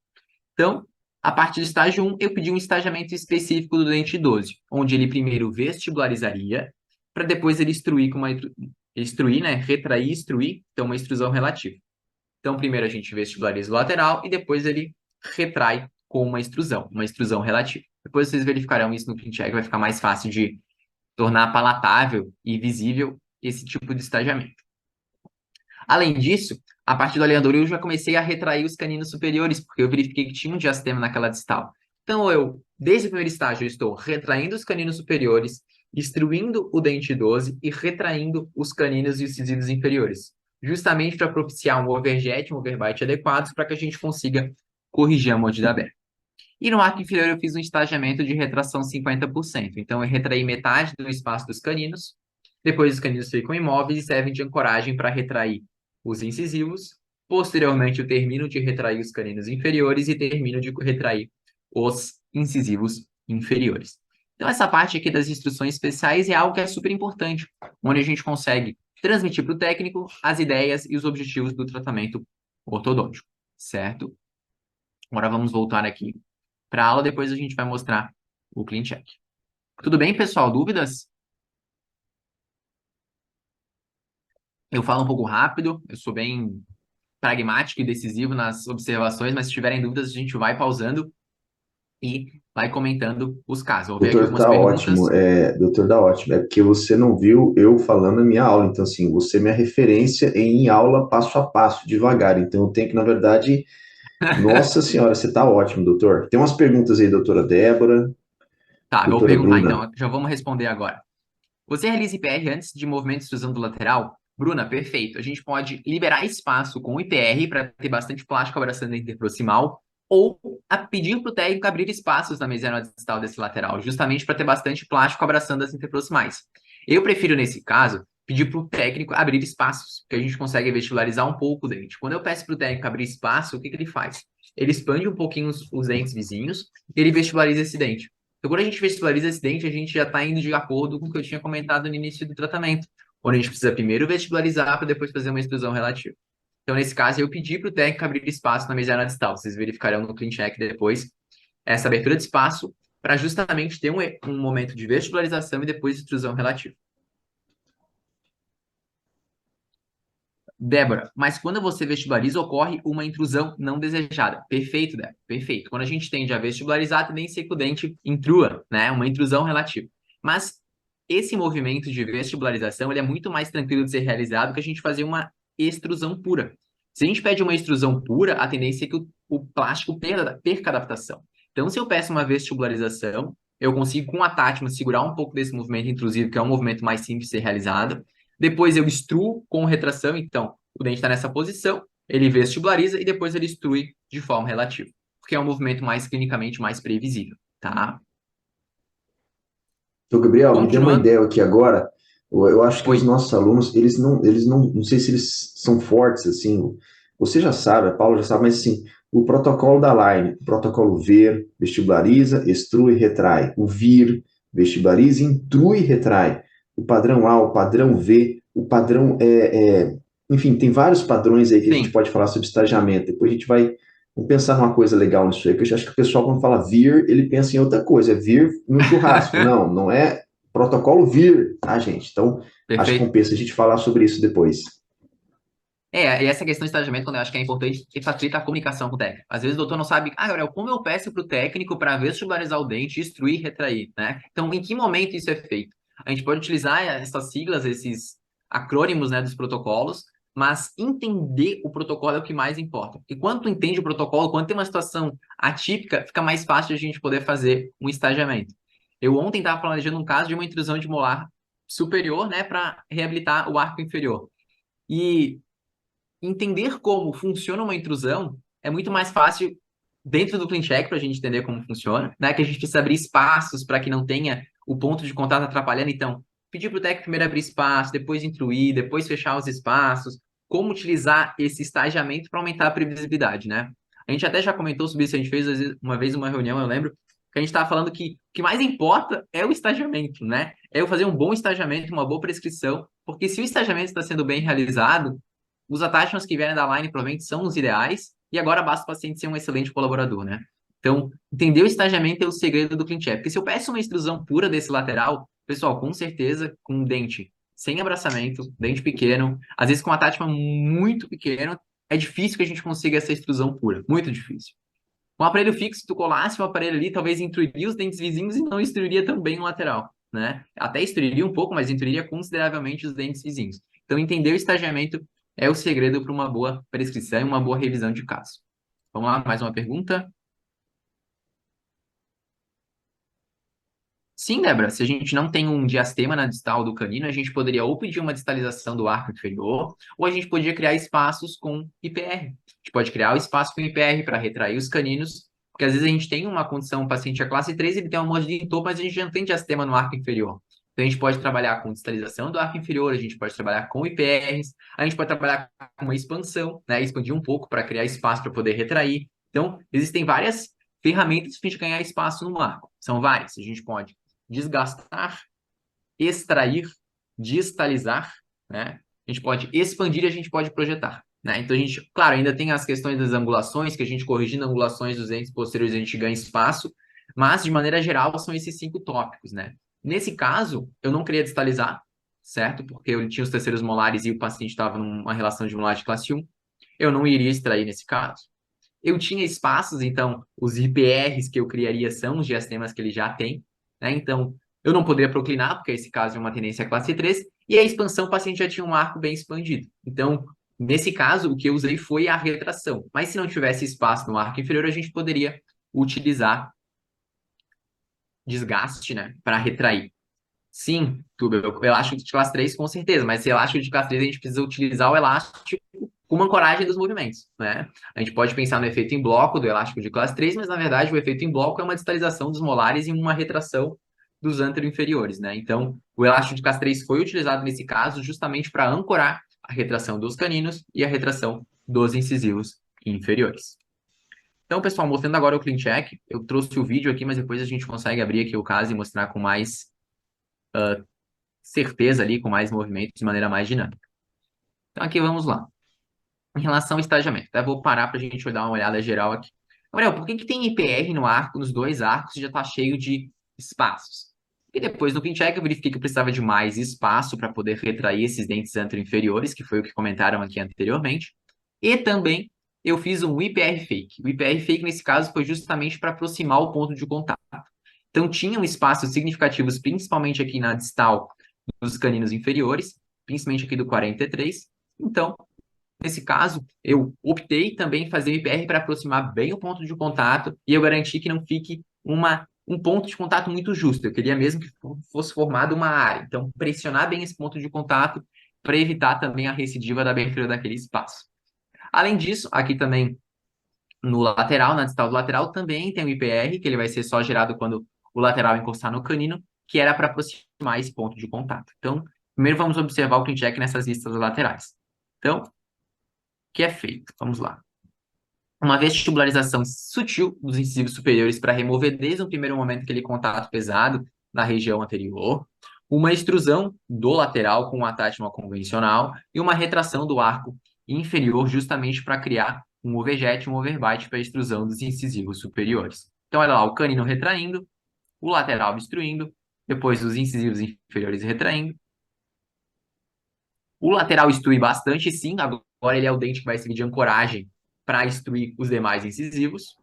[SPEAKER 1] Então, a partir do estágio 1, eu pedi um estagiamento específico do dente 12, onde ele primeiro vestibularizaria, para depois ele instruir com instruir, né? Retrair e instruir, então uma extrusão relativa. Então, primeiro a gente vestibulariza o lateral e depois ele retrai com uma extrusão relativa. Depois vocês verificarão isso no CleanCheck, vai ficar mais fácil de tornar palatável e visível esse tipo de estagiamento. Além disso, a partir do alinhador eu já comecei a retrair os caninos superiores, porque eu verifiquei que tinha um diastema naquela distal. Então, desde o primeiro estágio, eu estou retraindo os caninos superiores, instruindo o dente 12 e retraindo os caninos e os incisivos inferiores, justamente para propiciar um overjet, um overbite adequados para que a gente consiga corrigir a mordida aberta. E no arco inferior eu fiz um estagiamento de retração 50%. Então eu retraí metade do espaço dos caninos, depois os caninos ficam imóveis e servem de ancoragem para retrair os incisivos. Posteriormente eu termino de retrair os caninos inferiores e termino de retrair os incisivos inferiores. Então essa parte aqui das instruções especiais é algo que é super importante, onde a gente consegue transmitir para o técnico as ideias e os objetivos do tratamento ortodôntico, certo? Agora vamos voltar aqui para a aula, depois a gente vai mostrar o Clean Check. Tudo bem, pessoal? Dúvidas? Eu falo um pouco rápido, eu sou bem pragmático e decisivo nas observações, mas se tiverem dúvidas, a gente vai pausando e vai comentando os casos. Vou ver aqui
[SPEAKER 2] Doutor,
[SPEAKER 1] algumas
[SPEAKER 2] tá ótimo.
[SPEAKER 1] perguntas.
[SPEAKER 2] Doutor, tá ótimo. É porque você não viu eu falando na minha aula. Então, assim, você é minha referência em aula passo a passo, devagar. Então, eu tenho que, na verdade, nossa senhora, você tá ótimo, doutor. Tem umas perguntas aí, doutora Débora,
[SPEAKER 1] Tá, eu vou
[SPEAKER 2] doutora
[SPEAKER 1] perguntar
[SPEAKER 2] Bruna.
[SPEAKER 1] então, já vamos responder agora. Você realiza IPR antes de movimento de extrusão do lateral? Bruna, perfeito. A gente pode liberar espaço com o IPR para ter bastante plástico abraçando a interproximal ou pedir para o técnico abrir espaços na mesiana distal desse lateral, justamente para ter bastante plástico abraçando as interproximais. Eu prefiro, nesse caso, pedir para o técnico abrir espaços, porque a gente consegue vestibularizar um pouco o dente. Quando eu peço para o técnico abrir espaço, o que, que ele faz? Ele expande um pouquinho os dentes vizinhos e ele vestibulariza esse dente. Então, quando a gente vestibulariza esse dente, a gente já está indo de acordo com o que eu tinha comentado no início do tratamento, onde a gente precisa primeiro vestibularizar para depois fazer uma extrusão relativa. Então, nesse caso, eu pedi para o técnico abrir espaço na mesiana distal. Vocês verificarão no clean check depois essa abertura de espaço para justamente ter um momento de vestibularização e depois extrusão relativa. Débora, mas quando você vestibulariza, ocorre uma intrusão não desejada. Perfeito, Débora, perfeito. Quando a gente tende a vestibularizar, a tendência é que o dente intrua, né? Uma intrusão relativa. Mas esse movimento de vestibularização, ele é muito mais tranquilo de ser realizado que a gente fazer uma extrusão pura. Se a gente pede uma extrusão pura, a tendência é que o plástico perca adaptação. Então, se eu peço uma vestibularização, eu consigo, com a Tatman, segurar um pouco desse movimento intrusivo, que é um movimento mais simples de ser realizado. Depois eu extruo com retração, então o dente está nessa posição, ele vestibulariza e depois ele extrui de forma relativa, porque é um movimento mais clinicamente mais previsível, tá?
[SPEAKER 2] Então, Gabriel, me deu uma
[SPEAKER 1] Continuando.
[SPEAKER 2] ideia aqui agora. Eu acho que
[SPEAKER 1] Oi.
[SPEAKER 2] os nossos alunos, não sei se eles são fortes, assim. Você já sabe, a Paula já sabe, mas assim, o protocolo da Line, o protocolo VER, vestibulariza, extrui, retrai. O VIR, vestibulariza, intrui, retrai. O padrão A, o padrão V, o padrão enfim, tem vários padrões aí que a gente
[SPEAKER 1] Sim,
[SPEAKER 2] pode falar sobre estagiamento. Depois a gente vai Vamos pensar numa coisa legal nisso aí, que eu acho que o pessoal, quando fala vir, ele pensa em outra coisa, é vir no churrasco. Não, não é protocolo vir, tá, gente? Então, acho que
[SPEAKER 1] perfeito.
[SPEAKER 2] compensa a gente falar sobre isso depois.
[SPEAKER 1] E essa questão de estagiamento, quando eu acho que é importante, que facilita a comunicação com o técnico. Às vezes o doutor não sabe, Gabriel, como eu peço para o técnico para vestibularizar o dente, instruir, retrair, né? Então, em que momento isso é feito? A gente pode utilizar essas siglas, esses acrônimos, né, dos protocolos, mas entender o protocolo é o que mais importa. E quando tu entende o protocolo, quando tem uma situação atípica, fica mais fácil a gente poder fazer um estagiamento. Eu ontem estava planejando um caso de uma intrusão de molar superior, né, para reabilitar o arco inferior. E entender como funciona uma intrusão é muito mais fácil dentro do clean check para a gente entender como funciona, né? Que a gente precisa abrir espaços para que não tenha o ponto de contato atrapalhando. Então, pedir para o técnico primeiro abrir espaço, depois intruir, depois fechar os espaços, como utilizar esse estagiamento para aumentar a previsibilidade, né? A gente até já comentou sobre isso, a gente fez uma vez uma reunião, eu lembro, que a gente estava falando que o que mais importa é o estagiamento, né? É eu fazer um bom estagiamento, uma boa prescrição, porque se o estagiamento está sendo bem realizado, os attachments que vierem da Line provavelmente são os ideais, e agora basta o paciente ser um excelente colaborador, né? Então, entender o estagiamento é o segredo do CleanCheck. Porque se eu peço uma extrusão pura desse lateral, pessoal, com certeza, com um dente sem abraçamento, dente pequeno, às vezes com um attachment muito pequeno, é difícil que a gente consiga essa extrusão pura. Muito difícil. Com um aparelho fixo, se tu colasse o aparelho ali, talvez intruiria os dentes vizinhos e não instruiria também o lateral, né? Até instruiria um pouco, mas instruiria consideravelmente os dentes vizinhos. Então, entender o estagiamento é o segredo para uma boa prescrição e uma boa revisão de caso. Vamos lá, mais uma pergunta? Sim, Débora, se a gente não tem um diastema na distal do canino, a gente poderia ou pedir uma distalização do arco inferior, ou a gente podia criar espaços com IPR. A gente pode criar o espaço com IPR para retrair os caninos, Porque às vezes a gente tem uma condição, um paciente a classe 3, ele tem uma mordida em topo, mas a gente não tem diastema no arco inferior. Então a gente pode trabalhar com distalização do arco inferior, a gente pode trabalhar com IPRs, a gente pode trabalhar com uma expansão, né? Expandir um pouco para criar espaço para poder retrair. Então, existem várias ferramentas para a gente ganhar espaço no arco. São várias. A gente pode desgastar, extrair, distalizar, né? A gente pode expandir e a gente pode projetar, né? Então, a gente, claro, ainda tem as questões das angulações, que a gente corrigindo angulações dos entes posteriores, a gente ganha espaço, mas, de maneira geral, são esses 5 tópicos, né? Nesse caso, eu não queria distalizar, certo? Porque eu tinha os terceiros molares e o paciente estava numa relação de molar de classe 1. Eu não iria extrair nesse caso. Eu tinha espaços, então, os IPRs que eu criaria são os diastemas que ele já tem, né? Então, eu não poderia proclinar, porque esse caso é uma tendência classe 3, e a expansão, o paciente já tinha um arco bem expandido. Então, nesse caso, o que eu usei foi a retração. Mas se não tivesse espaço no arco inferior, a gente poderia utilizar desgaste, né, para retrair. Sim, tudo. Elástico de classe 3, com certeza, mas esse elástico de classe 3 a gente precisa utilizar o elástico com uma ancoragem dos movimentos, né? A gente pode pensar no efeito em bloco do elástico de classe 3, mas na verdade o efeito em bloco é uma distalização dos molares e uma retração dos antero-inferiores, né? Então, o elástico de classe 3 foi utilizado nesse caso justamente para ancorar a retração dos caninos e a retração dos incisivos inferiores. Então, pessoal, mostrando agora o clean check, eu trouxe o vídeo aqui, mas depois a gente consegue abrir aqui o caso e mostrar com mais certeza ali, com mais movimentos, de maneira mais dinâmica. Então, aqui vamos lá. Em relação ao estagiamento, tá? Vou parar para a gente dar uma olhada geral aqui. Gabriel, por que tem IPR no arco, nos dois arcos, e já está cheio de espaços? E depois, no clean check, eu verifiquei que eu precisava de mais espaço para poder retrair esses dentes anterior-inferiores, que foi o que comentaram aqui anteriormente. E também eu fiz um IPR fake. O IPR fake, nesse caso, foi justamente para aproximar o ponto de contato. Então, tinham espaços significativos, principalmente aqui na distal dos caninos inferiores, principalmente aqui do 43. Então, nesse caso, eu optei também em fazer o IPR para aproximar bem o ponto de contato e eu garanti que não fique um ponto de contato muito justo. Eu queria mesmo que fosse formada uma área. Então, pressionar bem esse ponto de contato para evitar também a recidiva da abertura daquele espaço. Além disso, aqui também no lateral, na distal do lateral, também tem o IPR, que ele vai ser só gerado quando o lateral encostar no canino, que era para aproximar esse ponto de contato. Então, primeiro vamos observar o clean check nessas listas laterais. Então, o que é feito? Vamos lá. Uma vestibularização sutil dos incisivos superiores para remover desde o primeiro momento aquele contato pesado na região anterior, uma extrusão do lateral com um atáchima convencional e uma retração do arco inferior justamente para criar um overjet e um overbite para a extrusão dos incisivos superiores. Então, olha lá, o canino retraindo, o lateral obstruindo, depois os incisivos inferiores retraindo. O lateral extrui bastante, sim, agora ele é o dente que vai servir de ancoragem para extruir os demais incisivos.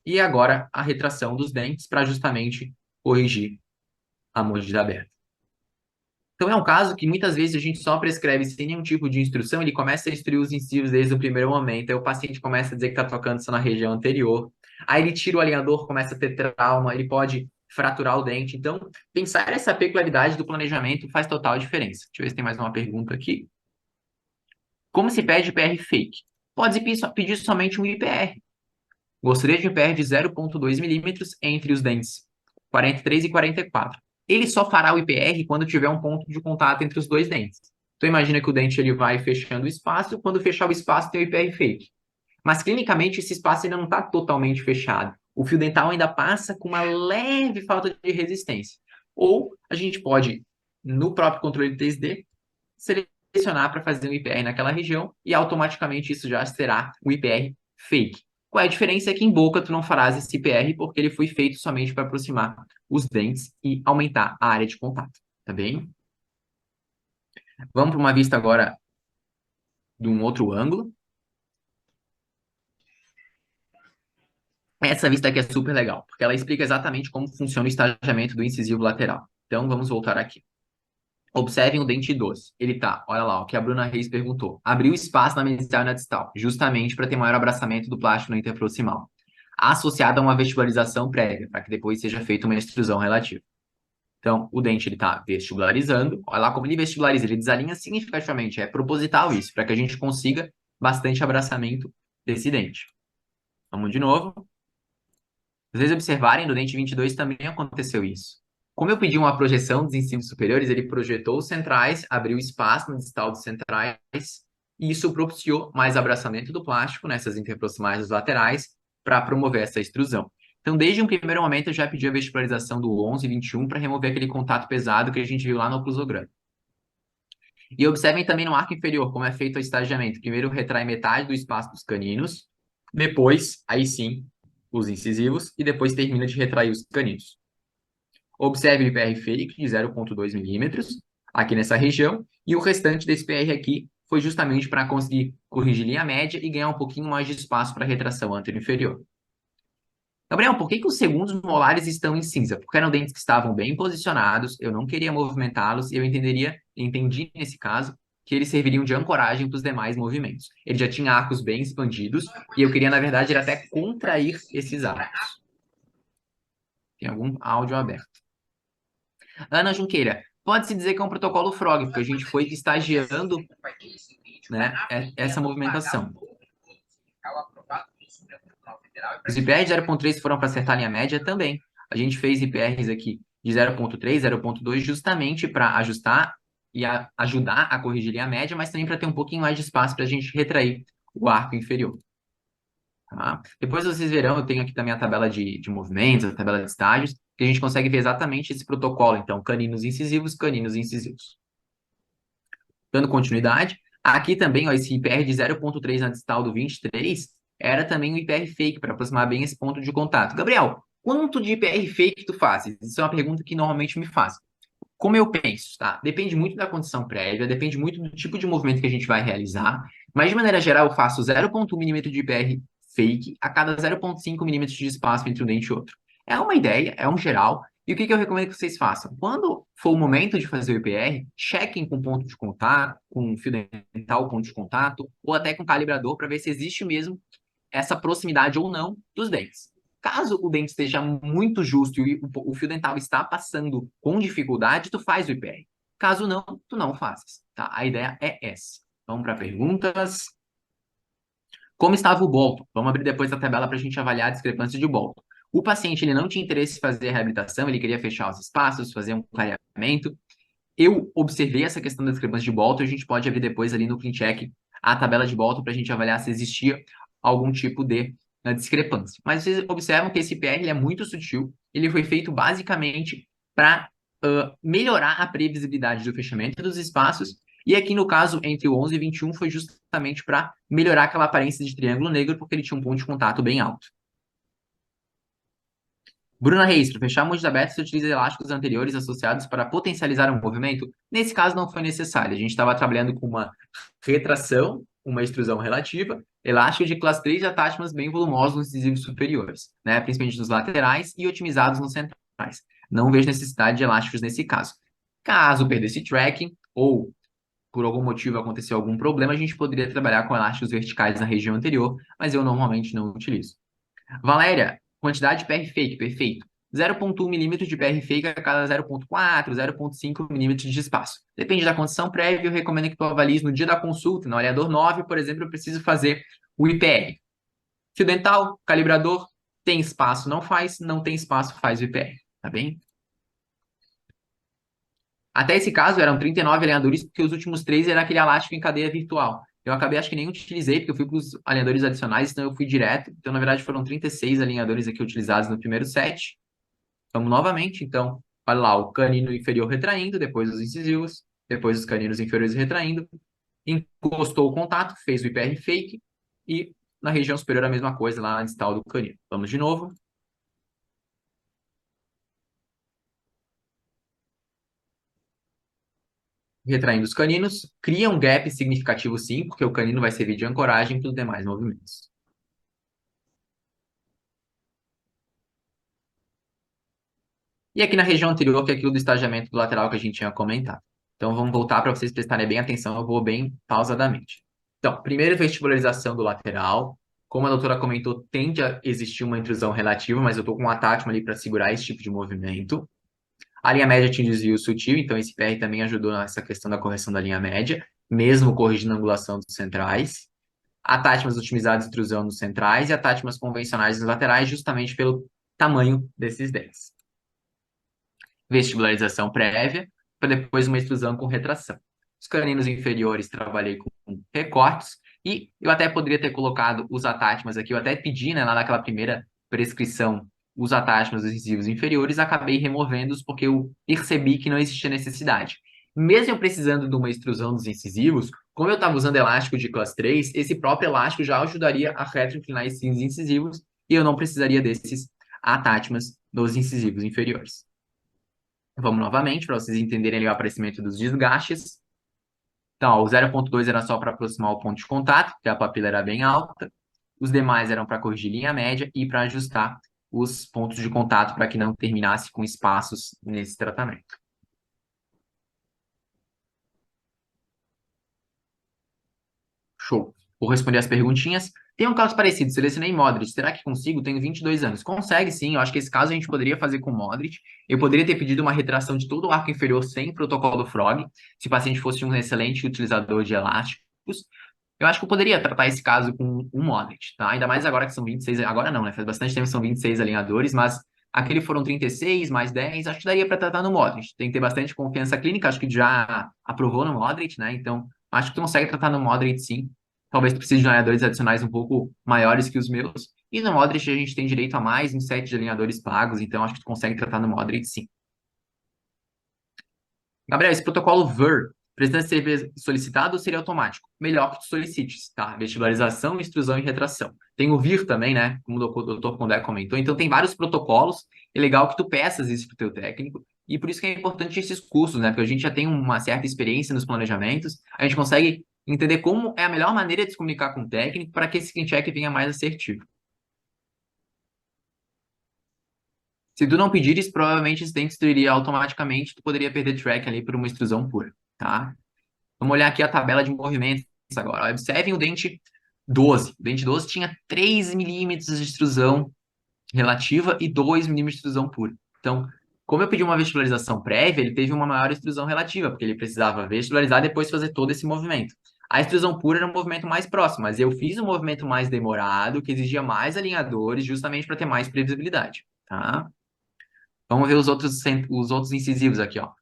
[SPEAKER 1] E agora a retração dos dentes para justamente corrigir a mordida aberta. Então é um caso que muitas vezes a gente só prescreve sem nenhum tipo de instrução, ele começa a instruir os incisivos desde o primeiro momento, aí o paciente começa a dizer que está tocando isso na região anterior, aí ele tira o alinhador, começa a ter trauma, ele pode fraturar o dente. Então, pensar essa peculiaridade do planejamento faz total diferença. Deixa eu ver se tem mais uma pergunta aqui. Como se pede IPR fake? Pode pedir somente um IPR. Gostaria de um IPR de 0,2 milímetros entre os dentes 43 e 44. Ele só fará o IPR quando tiver um ponto de contato entre os dois dentes. Então imagina que o dente ele vai fechando o espaço, quando fechar o espaço tem o IPR fake. Mas clinicamente esse espaço ainda não está totalmente fechado. O fio dental ainda passa com uma leve falta de resistência. Ou a gente pode, no próprio controle 3D, selecionar para fazer um IPR naquela região e automaticamente isso já será um IPR fake. Qual é a diferença? É que em boca tu não farás esse IPR porque ele foi feito somente para aproximar os dentes e aumentar a área de contato, tá bem? Vamos para uma vista agora de um outro ângulo. Essa vista aqui é super legal, porque ela explica exatamente como funciona o estagiamento do incisivo lateral. Então, vamos voltar aqui. Observem o dente 12. Ele tá, olha lá, o que a Bruna Reis perguntou. Abriu espaço na mesial e na distal, justamente para ter maior abraçamento do plástico no interproximal, associado a uma vestibularização prévia, para que depois seja feita uma extrusão relativa. Então, o dente ele está vestibularizando. Olha lá como ele vestibulariza, ele desalinha significativamente. É proposital isso, para que a gente consiga bastante abraçamento desse dente. Vamos de novo. Se vocês observarem, no dente 22 também aconteceu isso. Como eu pedi uma projeção dos incisivos superiores, ele projetou os centrais, abriu espaço no distal dos centrais, e isso propiciou mais abraçamento do plástico nessas interproximais dos laterais para promover essa extrusão. Então, desde um primeiro momento, eu já pedi a vestibularização do 11 e 21 para remover aquele contato pesado que a gente viu lá no oclusograma. E observem também no arco inferior como é feito o estagiamento. Primeiro retrai metade do espaço dos caninos, depois, aí sim, os incisivos, e depois termina de retrair os caninos. Observe o IPR fake de 0,2 milímetros aqui nessa região, e o restante desse PR aqui foi justamente para conseguir corrigir linha média e ganhar um pouquinho mais de espaço para retração anterior-inferior. Gabriel, por que os segundos molares estão em cinza? Porque eram dentes que estavam bem posicionados, eu não queria movimentá-los, e eu entendi nesse caso, que eles serviriam de ancoragem para os demais movimentos. Ele já tinha arcos bem expandidos, e eu queria, na verdade, até contrair esses arcos. Tem algum áudio aberto. Ana Junqueira, pode-se dizer que é um protocolo Frog, porque a gente foi estagiando, né, essa movimentação. Os IPRs de 0,3 foram para acertar a linha média também. A gente fez IPRs aqui de 0,3, 0,2 justamente para ajustar e ajudar a corrigir a linha média, mas também para ter um pouquinho mais de espaço para a gente retrair o arco inferior. Tá? Depois vocês verão, eu tenho aqui também a tabela de movimentos, a tabela de estágios, que a gente consegue ver exatamente esse protocolo. Então, caninos incisivos, caninos incisivos. Dando continuidade, aqui também, ó, esse IPR de 0,3 na distal do 23 era também um IPR fake, para aproximar bem esse ponto de contato. Gabriel, quanto de IPR fake tu fazes? Isso é uma pergunta que normalmente me faz. Como eu penso, tá? Depende muito da condição prévia, depende muito do tipo de movimento que a gente vai realizar, mas de maneira geral eu faço 0,1 milímetro de IPR fake a cada 0,5 milímetros de espaço entre um dente e outro. É uma ideia, é um geral, e o que eu recomendo que vocês façam? Quando for o momento de fazer o IPR, chequem com ponto de contato, com fio dental, ponto de contato, ou até com calibrador, para ver se existe mesmo essa proximidade ou não dos dentes. Caso o dente esteja muito justo e o fio dental está passando com dificuldade, tu faz o IPR. Caso não, tu não fazes, tá? A ideia é essa. Vamos para perguntas. Como estava o Bolton? Vamos abrir depois a tabela para a gente avaliar a discrepância de Bolton. O paciente ele não tinha interesse em fazer a reabilitação, ele queria fechar os espaços, fazer um clareamento. Eu observei essa questão da discrepância de Bolton, a gente pode abrir depois ali no CleanCheck a tabela de Bolton para a gente avaliar se existia algum tipo de discrepância. Mas vocês observam que esse PR ele é muito sutil, ele foi feito basicamente para melhorar a previsibilidade do fechamento dos espaços, e aqui no caso, entre o 11 e 21, foi justamente para melhorar aquela aparência de triângulo negro, porque ele tinha um ponto de contato bem alto. Bruna Reis, para fechar moldos abertos, você utiliza elásticos anteriores associados para potencializar o movimento? Nesse caso, não foi necessário. A gente estava trabalhando com uma retração, uma extrusão relativa, elástico de classe 3 e atáchimas bem volumosos nos incisivos superiores, né? Principalmente nos laterais e otimizados nos centrais. Não vejo necessidade de elásticos nesse caso. Caso perdesse tracking ou por algum motivo aconteceu algum problema, a gente poderia trabalhar com elásticos verticais na região anterior, mas eu normalmente não utilizo. Valéria, quantidade de PR fake, perfeito. 0,1 milímetro de PR fake a cada 0,4, 0,5 milímetros de espaço. Depende da condição prévia, eu recomendo que tu avalies no dia da consulta, no olhador 9, por exemplo, eu preciso fazer o IPR. Fio dental, calibrador, tem espaço, não faz, não tem espaço, faz o IPR, tá bem? Até esse caso eram 39 alinhadores, porque os últimos 3 era aquele elástico em cadeia virtual. Eu acabei, acho que nem utilizei, porque eu fui para os alinhadores adicionais, então eu fui direto. Então, na verdade, foram 36 alinhadores aqui utilizados no primeiro set. Vamos novamente, então, olha lá, o canino inferior retraindo, depois os incisivos, depois os caninos inferiores retraindo. Encostou o contato, fez o IPR fake, e na região superior a mesma coisa, lá na distal do canino. Vamos de novo. Retraindo os caninos, cria um gap significativo sim, porque o canino vai servir de ancoragem para os demais movimentos. E aqui na região anterior, que é aquilo do estagiamento do lateral que a gente tinha comentado. Então, vamos voltar para vocês prestarem bem atenção, eu vou bem pausadamente. Então, primeiro, vestibularização do lateral. Como a doutora comentou, tende a existir uma intrusão relativa, mas eu estou com um atáchimo ali para segurar esse tipo de movimento. A linha média tinha um desvio sutil, então esse PR também ajudou nessa questão da correção da linha média, mesmo corrigindo a angulação dos centrais. atátimas otimizadas de extrusão nos centrais e atátimas convencionais nos laterais, justamente pelo tamanho desses dentes. Vestibularização prévia, para depois uma extrusão com retração. Os caninos inferiores trabalhei com recortes, e eu até poderia ter colocado os atátimas aqui, eu até pedi, né, lá naquela primeira prescrição, os atátimas dos incisivos inferiores, acabei removendo-os porque eu percebi que não existia necessidade. Mesmo eu precisando de uma extrusão dos incisivos, como eu estava usando elástico de classe 3, esse próprio elástico já ajudaria a retroinclinar esses incisivos e eu não precisaria desses atátimas nos incisivos inferiores. Vamos novamente, para vocês entenderem ali o aparecimento dos desgastes. Então, ó, o 0,2 era só para aproximar o ponto de contato, que a papila era bem alta. Os demais eram para corrigir linha média e para ajustar os pontos de contato para que não terminasse com espaços nesse tratamento. Show. Vou responder as perguntinhas. Tem um caso parecido, selecionei Modric. Será que consigo? Tenho 22 anos. Consegue sim, eu acho que esse caso a gente poderia fazer com Modric. Eu poderia ter pedido uma retração de todo o arco inferior sem protocolo Frog, se o paciente fosse um excelente utilizador de elásticos. Eu acho que eu poderia tratar esse caso com um Modric, tá? Ainda mais agora que são 26, agora não, né? Faz bastante tempo que são 26 alinhadores, mas aquele foram 36 mais 10, acho que daria para tratar no Modric. Tem que ter bastante confiança clínica, acho que já aprovou no Modric, né? Então, acho que tu consegue tratar no Modric sim. Talvez precise de alinhadores adicionais um pouco maiores que os meus. E no Modric a gente tem direito a mais um set de alinhadores pagos, então acho que tu consegue tratar no Modric sim. Gabriel, esse protocolo VER precisa ser solicitado ou seria automático? Melhor que tu solicites, tá? Vestibularização, extrusão e retração. Tem o VIR também, né? Como o doutor Condé comentou. Então, tem vários protocolos. É legal que tu peças isso para o teu técnico. E por isso que é importante esses cursos, né? Porque a gente já tem uma certa experiência nos planejamentos. A gente consegue entender como é a melhor maneira de se comunicar com o técnico para que esse skin check venha mais assertivo. Se tu não pedires, provavelmente esse dente destruiria automaticamente. Tu poderia perder track ali por uma extrusão pura, tá? Vamos olhar aqui a tabela de movimentos agora. Observem o dente 12. O dente 12 tinha 3 milímetros de extrusão relativa e 2 milímetros de extrusão pura. Então, como eu pedi uma vestibularização prévia, ele teve uma maior extrusão relativa, porque ele precisava vestibularizar e depois fazer todo esse movimento. A extrusão pura era um movimento mais próximo, mas eu fiz um movimento mais demorado, que exigia mais alinhadores, justamente para ter mais previsibilidade, tá? Vamos ver os outros incisivos aqui, ó.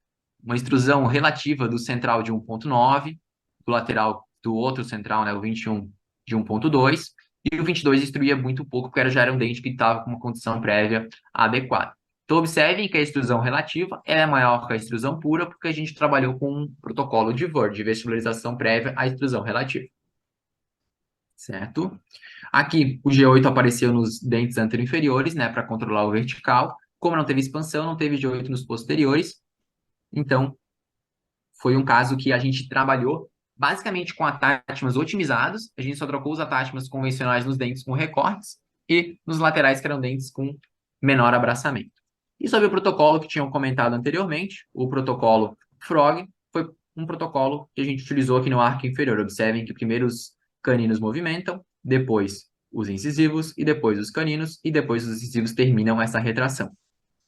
[SPEAKER 1] Uma extrusão relativa do central de 1,9, do lateral do outro central, né, o 21 de 1,2, e o 22 destruía muito pouco, porque já era um dente que estava com uma condição prévia adequada. Então, observem que a extrusão relativa é maior que a extrusão pura, porque a gente trabalhou com um protocolo de VER, de vestibularização prévia à extrusão relativa. Certo? Aqui, o G8 apareceu nos dentes anteroinferiores, né, para controlar o vertical. Como não teve expansão, não teve G8 nos posteriores. Então, foi um caso que a gente trabalhou basicamente com atátimas otimizados. A gente só trocou os atátimas convencionais nos dentes com recortes e nos laterais, que eram dentes com menor abraçamento. E sobre o protocolo que tinham comentado anteriormente, o protocolo Frog foi um protocolo que a gente utilizou aqui no arco inferior. Observem que primeiro os caninos movimentam, depois os incisivos, e depois os caninos, e depois os incisivos terminam essa retração.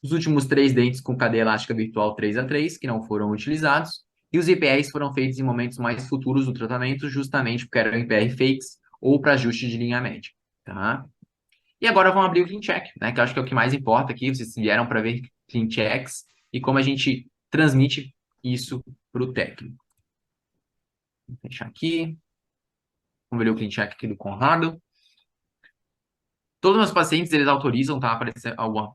[SPEAKER 1] Os últimos 3 dentes com cadeia elástica virtual 3 a 3, que não foram utilizados, e os IPRs foram feitos em momentos mais futuros do tratamento, justamente porque eram IPR fakes ou para ajuste de linha média, tá? E agora vamos abrir o Clean Check, né, que eu acho que é o que mais importa aqui. Vocês vieram para ver Clean Checks e como a gente transmite isso para o técnico. Vou fechar aqui. Vamos ver o Clean Check aqui do Conrado. Todos os meus pacientes, eles autorizam, tá? Aparecer alguma,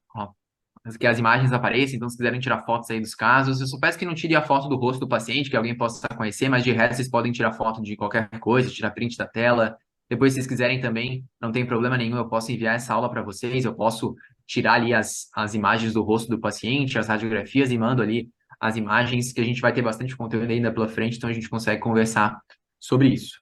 [SPEAKER 1] que as imagens apareçam, então se quiserem tirar fotos aí dos casos, eu só peço que não tire a foto do rosto do paciente, que alguém possa conhecer, mas de resto vocês podem tirar foto de qualquer coisa, tirar print da tela. Depois, se vocês quiserem também, não tem problema nenhum, eu posso enviar essa aula para vocês, eu posso tirar ali as imagens do rosto do paciente, as radiografias e mando ali as imagens, que a gente vai ter bastante conteúdo ainda pela frente, então a gente consegue conversar sobre isso.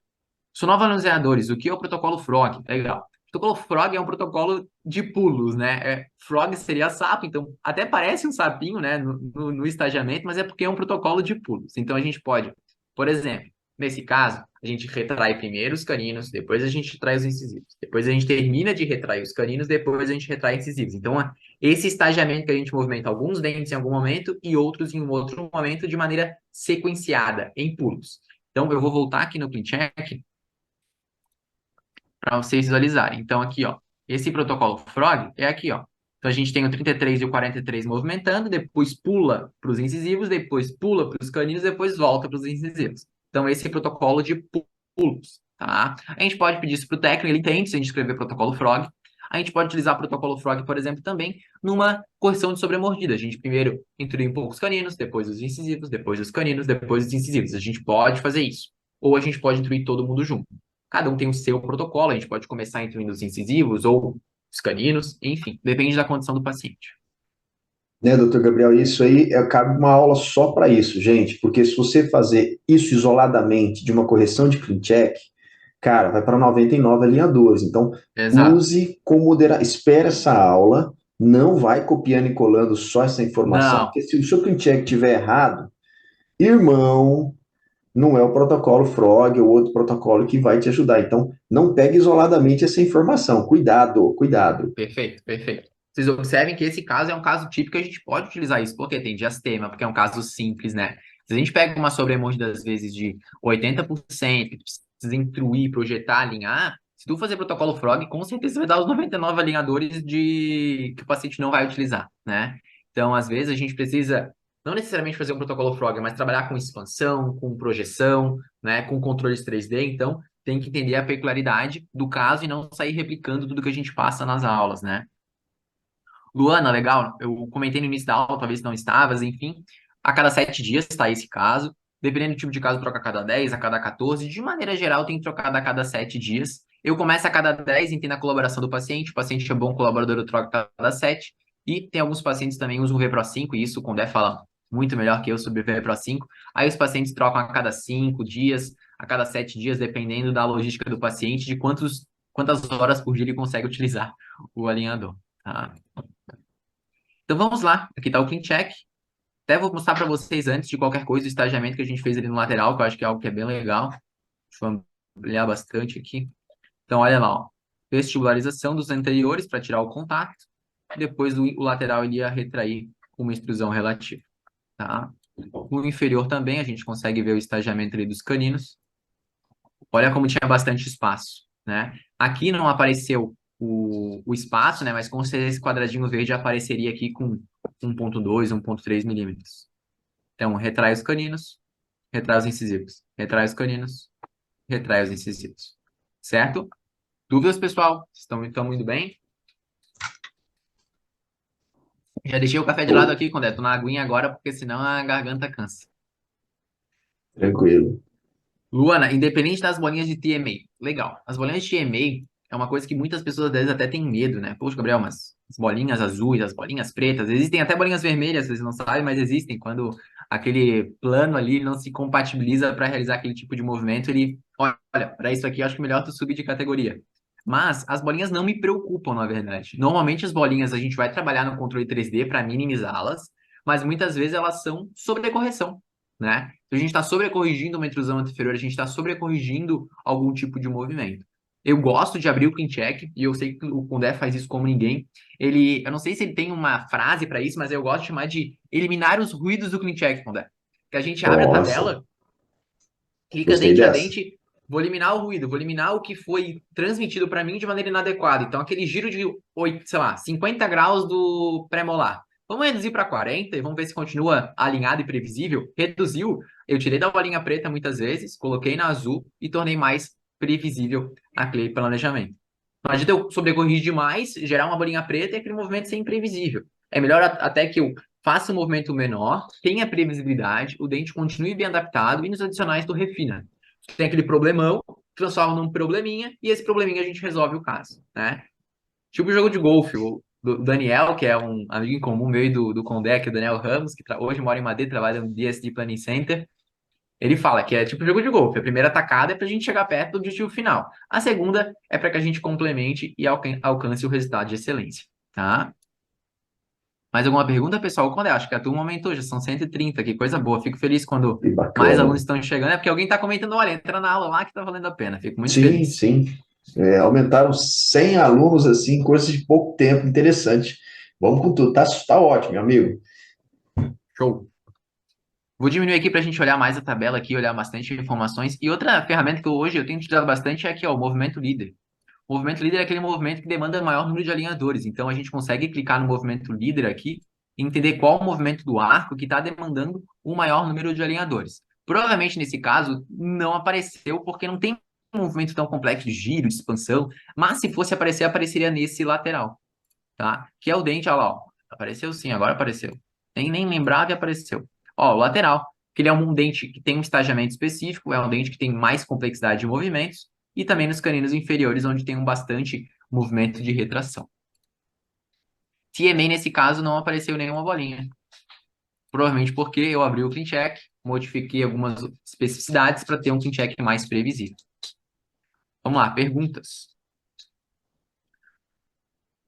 [SPEAKER 1] Sonovaluseadores, o que é o protocolo Frog? Legal. O protocolo Frog é um protocolo de pulos, né? Frog seria sapo, então até parece um sapinho, né, no estagiamento, mas é porque é um protocolo de pulos. Então a gente pode, por exemplo, nesse caso, a gente retrai primeiro os caninos, depois a gente retrai os incisivos. Depois a gente termina de retrair os caninos, depois a gente retrai incisivos. Então, esse estagiamento que a gente movimenta alguns dentes em algum momento e outros em um outro momento de maneira sequenciada, em pulos. Então, eu vou voltar aqui no Clean Check para vocês visualizarem. Então, aqui, ó, esse protocolo frog é aqui, ó. Então, a gente tem o 33 e o 43 movimentando, depois pula para os incisivos, depois pula para os caninos, depois volta para os incisivos. Então, esse é o protocolo de pulos, tá? A gente pode pedir isso para o técnico, ele entende se a gente escrever protocolo frog. A gente pode utilizar o protocolo frog, por exemplo, também numa correção de sobremordida. A gente primeiro intrui um pouco os caninos, depois os incisivos, depois os caninos, depois os incisivos. A gente pode fazer isso. Ou a gente pode instruir todo mundo junto. Cada um tem o seu protocolo, a gente pode começar instruindo os incisivos ou os caninos, enfim, depende da condição do paciente.
[SPEAKER 2] Né, doutor Gabriel? Isso aí cabe uma aula só para isso, gente, porque se você fazer isso isoladamente de uma correção de clean check, cara, vai para 99 alinhadores. Então,
[SPEAKER 1] Exato.
[SPEAKER 2] use com moderação, espere essa aula, não vai copiando e colando só essa informação,
[SPEAKER 1] Não,
[SPEAKER 2] porque se o seu clean check estiver errado, irmão, não é o protocolo Frog ou outro protocolo que vai te ajudar. Então, não pegue isoladamente essa informação. Cuidado, cuidado.
[SPEAKER 1] perfeito, perfeito. Vocês observem que esse caso é um caso típico que a gente pode utilizar isso, porque tem diastema, porque é um caso simples, né? Se a gente pega uma sobremordida, às vezes, de 80%, que precisa intruir, projetar, alinhar, se tu fazer protocolo Frog, com certeza vai dar os 99 alinhadores que o paciente não vai utilizar, né? Então, às vezes, a gente precisa não necessariamente fazer um protocolo Frog, mas trabalhar com expansão, com projeção, né, com controles 3D. Então, tem que entender a peculiaridade do caso e não sair replicando tudo que a gente passa nas aulas, né? Luana, legal, eu comentei no início da aula, talvez não estavas, enfim, a cada 7 dias está esse caso, dependendo do tipo de caso, troca a cada 10, a cada 14, de maneira geral tem trocado a cada 7 dias. Eu começo a cada 10, entendo a colaboração do paciente, o paciente é bom colaborador, eu troco a cada 7, e tem alguns pacientes também usam o VPRO 5, e isso o Condé fala muito melhor que eu sobre o VPRO 5, aí os pacientes trocam a cada 5 dias, a cada 7 dias, dependendo da logística do paciente, de quantas horas por dia ele consegue utilizar o alinhador, tá? Então vamos lá, aqui está o clean check. Até vou mostrar para vocês antes de qualquer coisa o estagiamento que a gente fez ali no lateral, que eu acho que é algo que é bem legal. Deixa eu ampliar bastante aqui. Então olha lá, ó. Vestibularização dos anteriores para tirar o contato. Depois o lateral ele ia retrair com uma extrusão relativa, tá? No inferior também a gente consegue ver o estagiamento ali dos caninos. Olha como tinha bastante espaço, né? Aqui não apareceu o espaço, né? Mas com certeza esse quadradinho verde apareceria aqui com 1,2, 1,3 milímetros. Então, retrai os caninos, retrai os incisivos. Retrai os caninos, retrai os incisivos. Certo? Dúvidas, pessoal? Estão indo bem? Já deixei o café de lado
[SPEAKER 2] Pô,
[SPEAKER 1] aqui, Condé. Tô na aguinha agora, porque senão a garganta cansa.
[SPEAKER 2] tranquilo.
[SPEAKER 1] Luana, independente das bolinhas de TMA, legal. As bolinhas de TMA é uma coisa que muitas pessoas às vezes até têm medo, né? Poxa, Gabriel, mas as bolinhas azuis, as bolinhas pretas, existem até bolinhas vermelhas, vocês não sabem, mas existem. Quando aquele plano ali não se compatibiliza para realizar aquele tipo de movimento, ele, olha, para isso aqui eu acho que melhor tu subir de categoria. Mas as bolinhas não me preocupam, na verdade. Normalmente as bolinhas a gente vai trabalhar no controle 3D para minimizá-las, mas muitas vezes elas são sobrecorreção, né? Se a gente está sobrecorrigindo uma intrusão anterior, a gente está sobrecorrigindo algum tipo de movimento. Eu gosto de abrir o clean check, e eu sei que o Condé faz isso como ninguém. Eu não sei se ele tem uma frase para isso, mas eu gosto de chamar de eliminar os ruídos do clean check, Condé. Que a gente abre a
[SPEAKER 2] Nossa,
[SPEAKER 1] tabela, clica
[SPEAKER 2] gostei
[SPEAKER 1] dente a
[SPEAKER 2] dessa.
[SPEAKER 1] dente, vou eliminar o ruído, vou eliminar o que foi transmitido para mim de maneira inadequada. Então, aquele giro de, 8, sei lá, 50 graus do pré-molar. Vamos reduzir para 40 e vamos ver se continua alinhado e previsível. Reduziu, eu tirei da bolinha preta muitas vezes, coloquei na azul e tornei mais previsível aquele planejamento. Não adianta eu sobrecorrigir demais, gerar uma bolinha preta e aquele movimento ser imprevisível. É melhor até que eu faça um movimento menor, tenha previsibilidade, o dente continue bem adaptado e nos adicionais tu refina. Tem aquele problemão, transforma num probleminha e esse probleminha a gente resolve o caso, né? Tipo o jogo de golfe, o do Daniel, que é um amigo em comum meu e do Condé, que é o Daniel Ramos, que hoje mora em Madrid, trabalha no DSD Planning Center. Ele fala que é tipo jogo de golfe. A primeira tacada é para a gente chegar perto do objetivo final. A segunda é para que a gente complemente e alcance o resultado de excelência, tá? Mais alguma pergunta, pessoal? Quando eu acho que a turma aumentou, já são 130, que coisa boa. Fico feliz quando
[SPEAKER 2] Que
[SPEAKER 1] mais
[SPEAKER 2] bacana.
[SPEAKER 1] alunos estão chegando, é porque alguém está comentando, olha, entra na aula lá que tá valendo a pena. Fico muito
[SPEAKER 2] Sim,
[SPEAKER 1] feliz.
[SPEAKER 2] sim. Aumentaram 100 alunos assim, em coisa de pouco tempo. Interessante. Vamos com tudo. Tá ótimo, meu amigo.
[SPEAKER 1] Show. Vou diminuir aqui para a gente olhar mais a tabela aqui, olhar bastante informações. E outra ferramenta que hoje eu tenho utilizado bastante é aqui, ó, o movimento líder. O movimento líder é aquele movimento que demanda maior número de alinhadores. Então, a gente consegue clicar no movimento líder aqui e entender qual o movimento do arco que está demandando o maior número de alinhadores. Provavelmente, nesse caso, não apareceu porque não tem um movimento tão complexo de giro, de expansão, mas se fosse aparecer, apareceria nesse lateral, tá? Que é o dente, olha lá, ó. Apareceu sim, agora apareceu. Nem lembrava e apareceu. Ó, o lateral, que ele é um dente que tem um estagiamento específico, é um dente que tem mais complexidade de movimentos, e também nos caninos inferiores, onde tem um bastante movimento de retração. TMA, nesse caso, não apareceu nenhuma bolinha. Provavelmente porque eu abri o clean check, modifiquei algumas especificidades para ter um clean check mais previsível. Vamos lá, perguntas.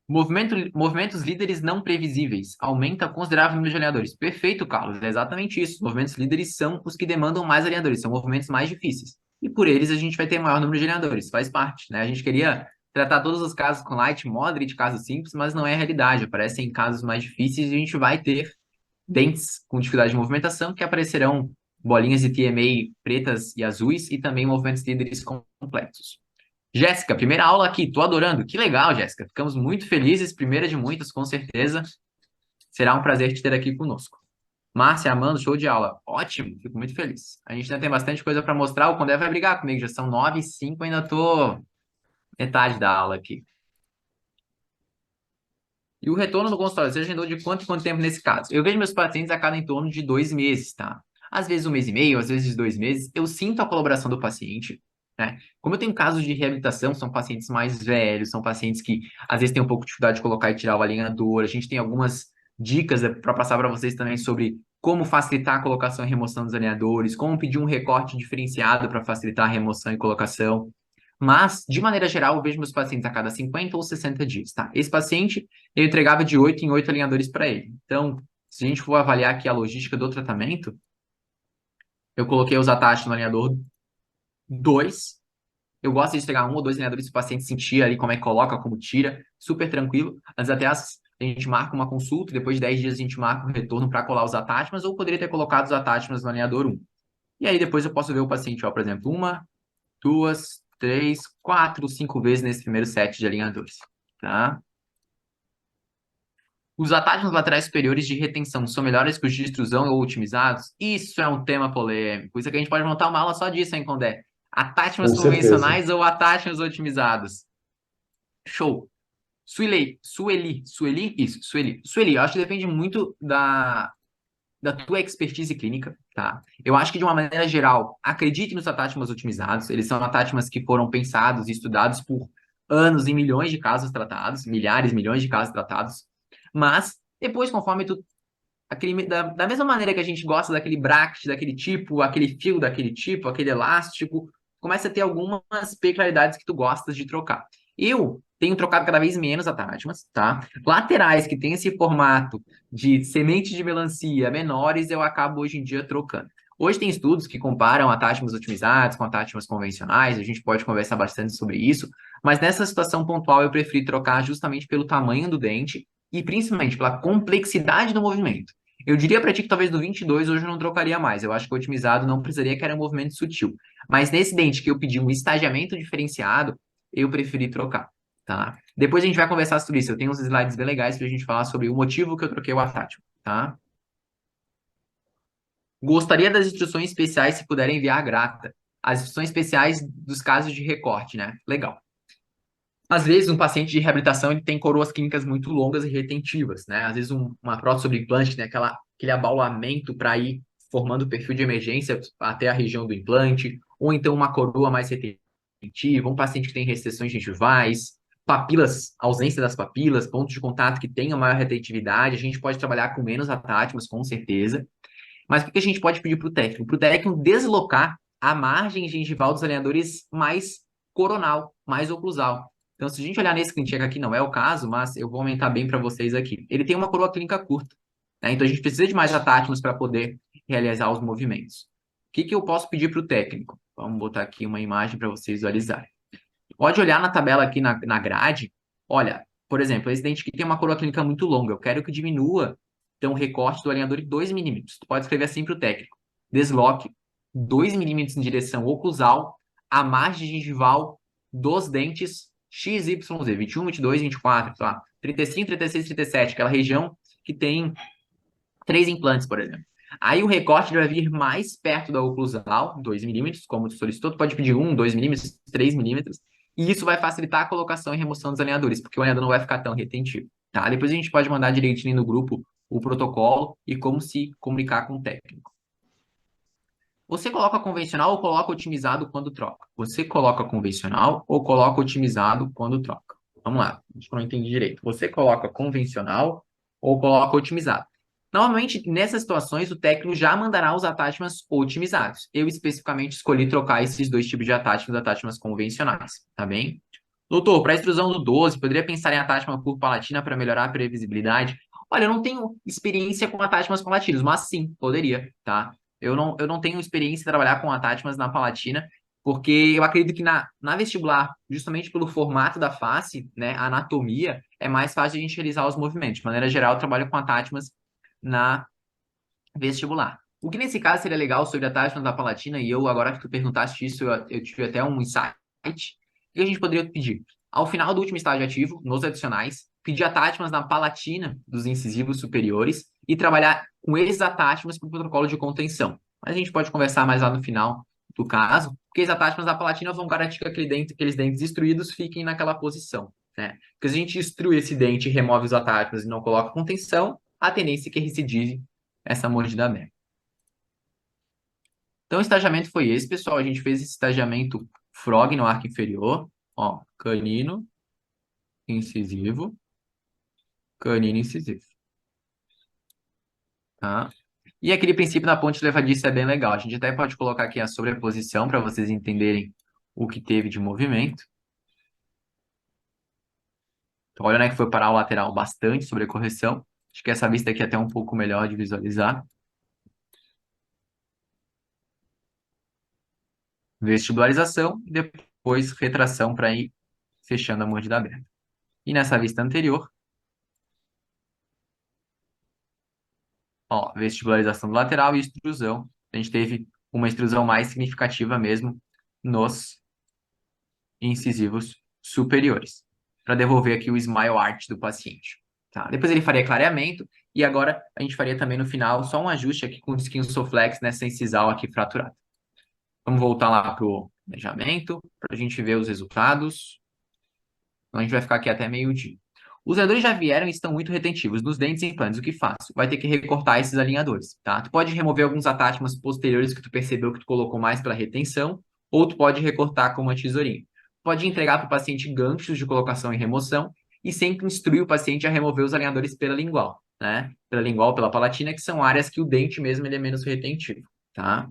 [SPEAKER 1] Movimentos líderes não previsíveis. Aumenta consideravelmente o número de alinhadores. Perfeito, Carlos. É exatamente isso. Movimentos líderes são os que demandam mais alinhadores. São movimentos mais difíceis. E por eles a gente vai ter maior número de alinhadores. Faz parte, né? A gente queria tratar todos os casos com light, moderate, casos simples, mas não é a realidade. Aparecem casos mais difíceis e a gente vai ter dentes com dificuldade de movimentação que aparecerão bolinhas de TMA pretas e azuis e também movimentos líderes complexos. Jéssica, primeira aula aqui, tô adorando. Que legal, Jéssica. Ficamos muito felizes, primeira de muitas, com certeza. Será um prazer te ter aqui conosco. Márcia, Amanda, show de aula. Ótimo, fico muito feliz. A gente ainda tem bastante coisa para mostrar. O Condé vai brigar comigo, já são 9h05, ainda tô metade da aula aqui. E o retorno do consultório, você agendou de quanto em quanto tempo nesse caso? Eu vejo meus pacientes a cada em torno de 2 meses, tá? Às vezes 1 mês e meio, às vezes 2 meses. Eu sinto a colaboração do paciente, né? Como eu tenho casos de reabilitação, são pacientes mais velhos, são pacientes que às vezes têm um pouco de dificuldade de colocar e tirar o alinhador. A gente tem algumas dicas para passar para vocês também sobre como facilitar a colocação e remoção dos alinhadores, como pedir um recorte diferenciado para facilitar a remoção e colocação. Mas, de maneira geral, eu vejo meus pacientes a cada 50 ou 60 dias, tá? Esse paciente, eu entregava de 8 em 8 alinhadores para ele. Então, se a gente for avaliar aqui a logística do tratamento, eu coloquei os ataques no alinhador 2. Eu gosto de entregar 1 ou 2 alinhadores para o paciente sentir ali como é que coloca, como tira, super tranquilo. Antes até a gente marca uma consulta, e depois de 10 dias a gente marca um retorno para colar os attachments, ou poderia ter colocado os attachments no alinhador 1. E aí depois eu posso ver o paciente, ó, por exemplo, 1, 2, 3, 4, 5 vezes nesse primeiro set de alinhadores, tá? Os atalhos laterais superiores de retenção são melhores que os de extrusão ou otimizados? Isso é um tema polêmico. Isso aqui a gente pode montar uma aula só disso, hein, Condé?
[SPEAKER 2] Com
[SPEAKER 1] Attachments
[SPEAKER 2] certeza.
[SPEAKER 1] convencionais ou attachments otimizados? Show. Sueli, eu acho que depende muito da tua expertise clínica, tá? Eu acho que, de uma maneira geral, acredite nos attachments otimizados. Eles são attachments que foram pensados e estudados por anos e milhões de casos tratados, milhares, milhões de casos tratados. Mas, depois, conforme tu... da mesma maneira que a gente gosta daquele bracket, daquele tipo, aquele fio daquele tipo, aquele elástico, começa a ter algumas peculiaridades que tu gostas de trocar. Eu tenho trocado cada vez menos attachments, tá? Laterais que tem esse formato de semente de melancia menores, eu acabo hoje em dia trocando. Hoje tem estudos que comparam attachments otimizados com attachments convencionais, a gente pode conversar bastante sobre isso, mas nessa situação pontual eu preferi trocar justamente pelo tamanho do dente e principalmente pela complexidade do movimento. Eu diria para ti que talvez do 22 hoje eu não trocaria mais, eu acho que o otimizado não precisaria, que era um movimento sutil. Mas nesse dente que eu pedi um estagiamento diferenciado, eu preferi trocar. Tá? Depois a gente vai conversar sobre isso. Eu tenho uns slides bem legais para a gente falar sobre o motivo que eu troquei o attachment, tá? Gostaria das instruções especiais, se puderem enviar, grata. As instruções especiais dos casos de recorte, né? Legal. Às vezes, um paciente de reabilitação ele tem coroas clínicas muito longas e retentivas, né? Às vezes, uma prótese sobre implante, né? Aquele abaulamento para ir formando o perfil de emergência até a região do implante, ou então uma coroa mais retentiva, um paciente que tem restrições gengivais, papilas, ausência das papilas, pontos de contato que tenham maior retentividade, a gente pode trabalhar com menos atátimos, com certeza. Mas o que a gente pode pedir para o técnico? Para o técnico deslocar a margem gengival dos alinhadores mais coronal, mais oclusal. Então, se a gente olhar nesse clínico aqui, não é o caso, mas eu vou aumentar bem para vocês aqui. Ele tem uma coroa clínica curta, né? Então, a gente precisa de mais atátimos para poder realizar os movimentos. O que eu posso pedir para o técnico? Vamos botar aqui uma imagem para vocês visualizarem. Pode olhar na tabela aqui na grade. Olha, por exemplo, esse dente aqui tem uma coroa clínica muito longa. Eu quero que diminua, então, o recorte do alinhador em 2 milímetros. Tu pode escrever assim para o técnico. Desloque 2 milímetros em direção oclusal, a margem gengival dos dentes XYZ, 21, 22, 24, sei lá, 35, 36, 37, aquela região que tem 3 implantes, por exemplo. Aí o recorte vai vir mais perto da oclusal, 2 milímetros, como tu solicitou, tu pode pedir 1, 2 milímetros, 3 milímetros, e isso vai facilitar a colocação e remoção dos alinhadores, porque o alinhador não vai ficar tão retentivo, tá? Depois a gente pode mandar direitinho no grupo o protocolo e como se comunicar com o técnico. Você coloca convencional ou coloca otimizado quando troca? Você coloca convencional ou coloca otimizado quando troca? Vamos lá, acho que eu não entendi direito. Você coloca convencional ou coloca otimizado? Normalmente, nessas situações, o técnico já mandará os attachments otimizados. Eu especificamente escolhi trocar esses dois tipos de attachments convencionais, tá bem? Doutor, para a extrusão do 12, poderia pensar em attachment por palatina para melhorar a previsibilidade? Olha, eu não tenho experiência com attachments palatinos, mas sim, poderia, tá? Eu não tenho experiência em trabalhar com attachments na palatina, porque eu acredito que na vestibular, justamente pelo formato da face, né, a anatomia, é mais fácil a gente realizar os movimentos. De maneira geral, eu trabalho com attachments na vestibular. O que nesse caso seria legal sobre attachments da palatina, e eu, agora que tu perguntaste isso, eu tive até um insight, que a gente poderia pedir? Ao final do último estágio ativo, nos adicionais, pedir attachments na palatina dos incisivos superiores e trabalhar com esses attachments para o protocolo de contenção. Mas a gente pode conversar mais lá no final do caso, porque esses attachments da palatina vão garantir que aqueles dentes destruídos fiquem naquela posição, né? Porque se a gente destrui esse dente e remove os attachments e não coloca contenção, a tendência é que recidive essa mordida aberta. Então, o estagiamento foi esse, pessoal. A gente fez esse estagiamento frog no arco inferior, ó, canino, incisivo, canino, incisivo, tá? E aquele princípio da ponte levadiça é bem legal. A gente até pode colocar aqui a sobreposição para vocês entenderem o que teve de movimento. Então, olha, né, que foi para o lateral bastante sobrecorreção. Acho que essa vista aqui é até um pouco melhor de visualizar. Vestibularização e depois retração para ir fechando a mordida aberta. E nessa vista anterior, ó, vestibularização do lateral e extrusão. A gente teve uma extrusão mais significativa mesmo nos incisivos superiores, para devolver aqui o smile art do paciente. Tá? Depois ele faria clareamento e agora a gente faria também no final só um ajuste aqui com o skin Soflex nessa incisal aqui fraturada. Vamos voltar lá para o planejamento, para a gente ver os resultados. Então, a gente vai ficar aqui até meio-dia. Os alinhadores já vieram e estão muito retentivos nos dentes e implantes. O que faço? Vai ter que recortar esses alinhadores, tá? Tu pode remover alguns attachments posteriores que tu percebeu que tu colocou mais para retenção, ou tu pode recortar com uma tesourinha. Pode entregar para o paciente ganchos de colocação e remoção e sempre instruir o paciente a remover os alinhadores pela lingual, né? Pela lingual, pela palatina, que são áreas que o dente mesmo ele é menos retentivo, tá?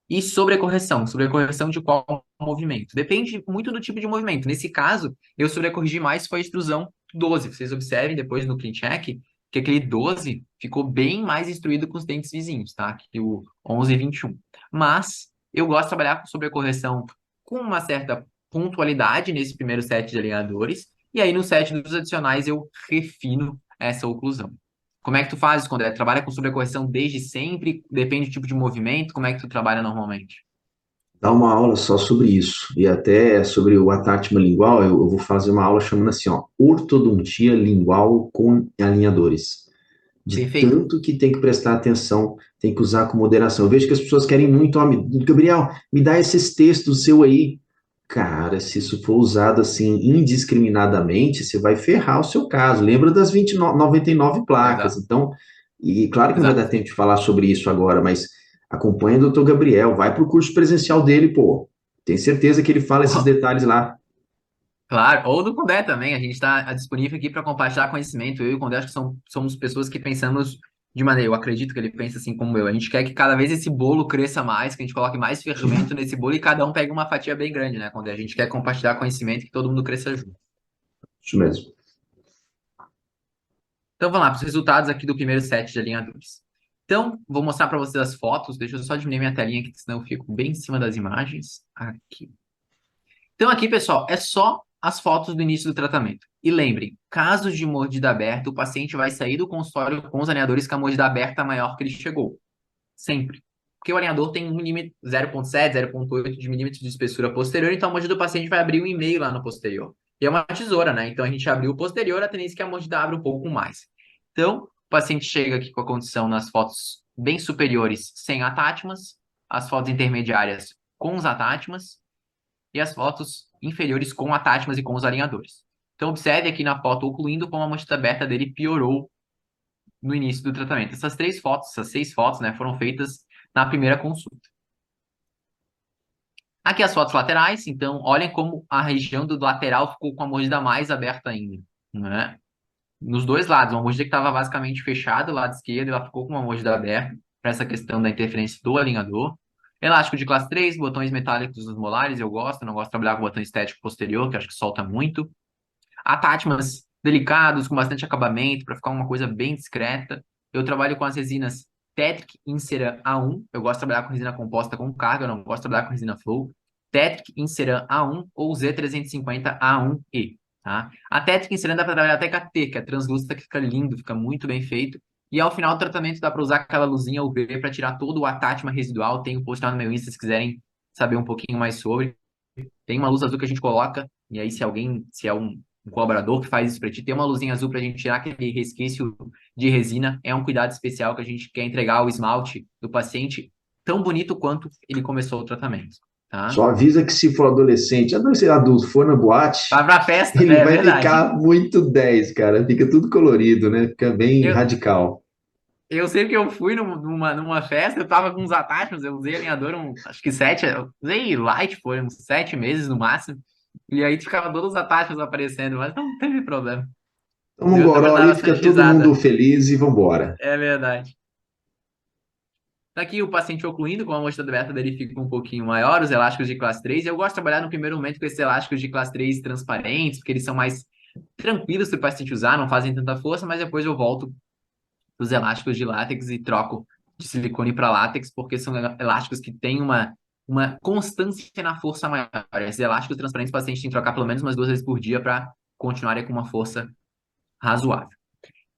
[SPEAKER 1] E sobrecorreção. Sobrecorreção de qual movimento? Depende muito do tipo de movimento. Nesse caso, eu sobrecorrigi mais foi a extrusão 12. Vocês observem depois no clean check que aquele 12 ficou bem mais instruído com os dentes vizinhos, tá? Que o 11 e 21. Mas eu gosto de trabalhar com sobrecorreção com uma certa pontualidade nesse primeiro set de alinhadores. E aí no set dos adicionais eu refino essa oclusão. Como é que tu fazes, Condé? Trabalha com sobrecorreção desde sempre? Depende do tipo de movimento? Como é que tu trabalha normalmente?
[SPEAKER 2] Dá uma aula só sobre isso, e até sobre o attachment lingual, eu vou fazer uma aula chamando assim, ó, ortodontia lingual com alinhadores. De
[SPEAKER 1] Perfeito.
[SPEAKER 2] tanto que tem que prestar atenção, tem que usar com moderação. Eu vejo que as pessoas querem muito, ó, Gabriel, me dá esses textos seu aí. Cara, se isso for usado assim indiscriminadamente, você vai ferrar o seu caso. Lembra das 99 placas.
[SPEAKER 1] Exato.
[SPEAKER 2] Então, e claro que não vai dar
[SPEAKER 1] Exato.
[SPEAKER 2] tempo de falar sobre isso agora, mas acompanha o doutor Gabriel, vai para o curso presencial dele, pô. Tem certeza que ele fala esses detalhes lá.
[SPEAKER 1] Claro, ou do Condé também. A gente está disponível aqui para compartilhar conhecimento. Eu e o Condé acho que somos pessoas que pensamos de maneira. Eu acredito que ele pensa assim como eu. A gente quer que cada vez esse bolo cresça mais, que a gente coloque mais fermento nesse bolo e cada um pegue uma fatia bem grande, né, Condé? A gente quer compartilhar conhecimento e que todo mundo cresça junto.
[SPEAKER 2] Isso mesmo.
[SPEAKER 1] Então vamos lá para os resultados aqui do primeiro set de alinhadores. Então, vou mostrar para vocês as fotos. Deixa eu só diminuir minha telinha aqui, senão eu fico bem em cima das imagens. Aqui. Então, aqui, pessoal, é só as fotos do início do tratamento. E lembrem, casos de mordida aberta, o paciente vai sair do consultório com os alinhadores com a mordida aberta maior que ele chegou. Sempre. Porque o alinhador tem um limite 0,7, 0,8 de milímetros de espessura posterior, então a mordida do paciente vai abrir 1,5 lá no posterior. E é uma tesoura, né? Então a gente abriu o posterior, a tendência é que a mordida abra um pouco mais. Então, o paciente chega aqui com a condição nas fotos bem superiores sem atátimas, as fotos intermediárias com os atátimas e as fotos inferiores com atátimas e com os alinhadores. Então, observe aqui na foto ocluindo como a mordida aberta dele piorou no início do tratamento. Essas 3 fotos, essas 6 fotos, né, foram feitas na primeira consulta. Aqui as fotos laterais, então, olhem como a região do lateral ficou com a mordida mais aberta ainda, né? Nos dois lados, uma mordida que estava basicamente fechada, o lado esquerdo, ela ficou com uma mordida aberta, para essa questão da interferência do alinhador. Elástico de classe 3, botões metálicos dos molares, eu gosto, não gosto de trabalhar com botão estético posterior, que eu acho que solta muito. Atátimas delicados, com bastante acabamento, para ficar uma coisa bem discreta. Eu trabalho com as resinas Tetric Inceram A1. Eu gosto de trabalhar com resina composta com carga, eu não gosto de trabalhar com resina flow. Tetric Inceram A1 ou Z350 A1E. Tá? A Tetric Inceram dá para trabalhar até com a T, que é translúcida, que fica lindo, fica muito bem feito. E ao final do tratamento dá para usar aquela luzinha UV para tirar todo o atátima residual. Tem um post lá no meu Insta se quiserem saber um pouquinho mais sobre. Tem uma luz azul que a gente coloca, e aí se é um colaborador que faz isso para ti, tem uma luzinha azul para a gente tirar aquele resquício de resina. É um cuidado especial que a gente quer entregar ao esmalte do paciente tão bonito quanto ele começou o tratamento, tá?
[SPEAKER 2] Só avisa que se for adolescente adulto, for na boate,
[SPEAKER 1] Vai pra festa,
[SPEAKER 2] ele
[SPEAKER 1] é
[SPEAKER 2] vai
[SPEAKER 1] verdade.
[SPEAKER 2] ficar muito 10, cara. Fica tudo colorido, né? Fica bem
[SPEAKER 1] Eu,
[SPEAKER 2] radical.
[SPEAKER 1] eu sei que eu fui numa festa, eu tava com uns attachments, eu usei alinhador, acho que 7, eu usei light, foi uns 7 meses no máximo, e aí ficava todos os attachments aparecendo, mas não teve problema.
[SPEAKER 2] Toma um
[SPEAKER 1] Deu
[SPEAKER 2] goró
[SPEAKER 1] pra dar
[SPEAKER 2] ali, fica
[SPEAKER 1] bastante
[SPEAKER 2] todo mundo
[SPEAKER 1] risada.
[SPEAKER 2] feliz e vambora.
[SPEAKER 1] É verdade. Aqui o paciente ocluindo, com a amostra aberta dele fica um pouquinho maior, os elásticos de classe 3. Eu gosto de trabalhar no primeiro momento com esses elásticos de classe 3 transparentes, porque eles são mais tranquilos para o paciente usar, não fazem tanta força, mas depois eu volto dos elásticos de látex e troco de silicone para látex, porque são elásticos que têm uma constância na força maior. Esses elásticos transparentes o paciente tem que trocar pelo menos umas 2 vezes por dia para continuarem com uma força razoável.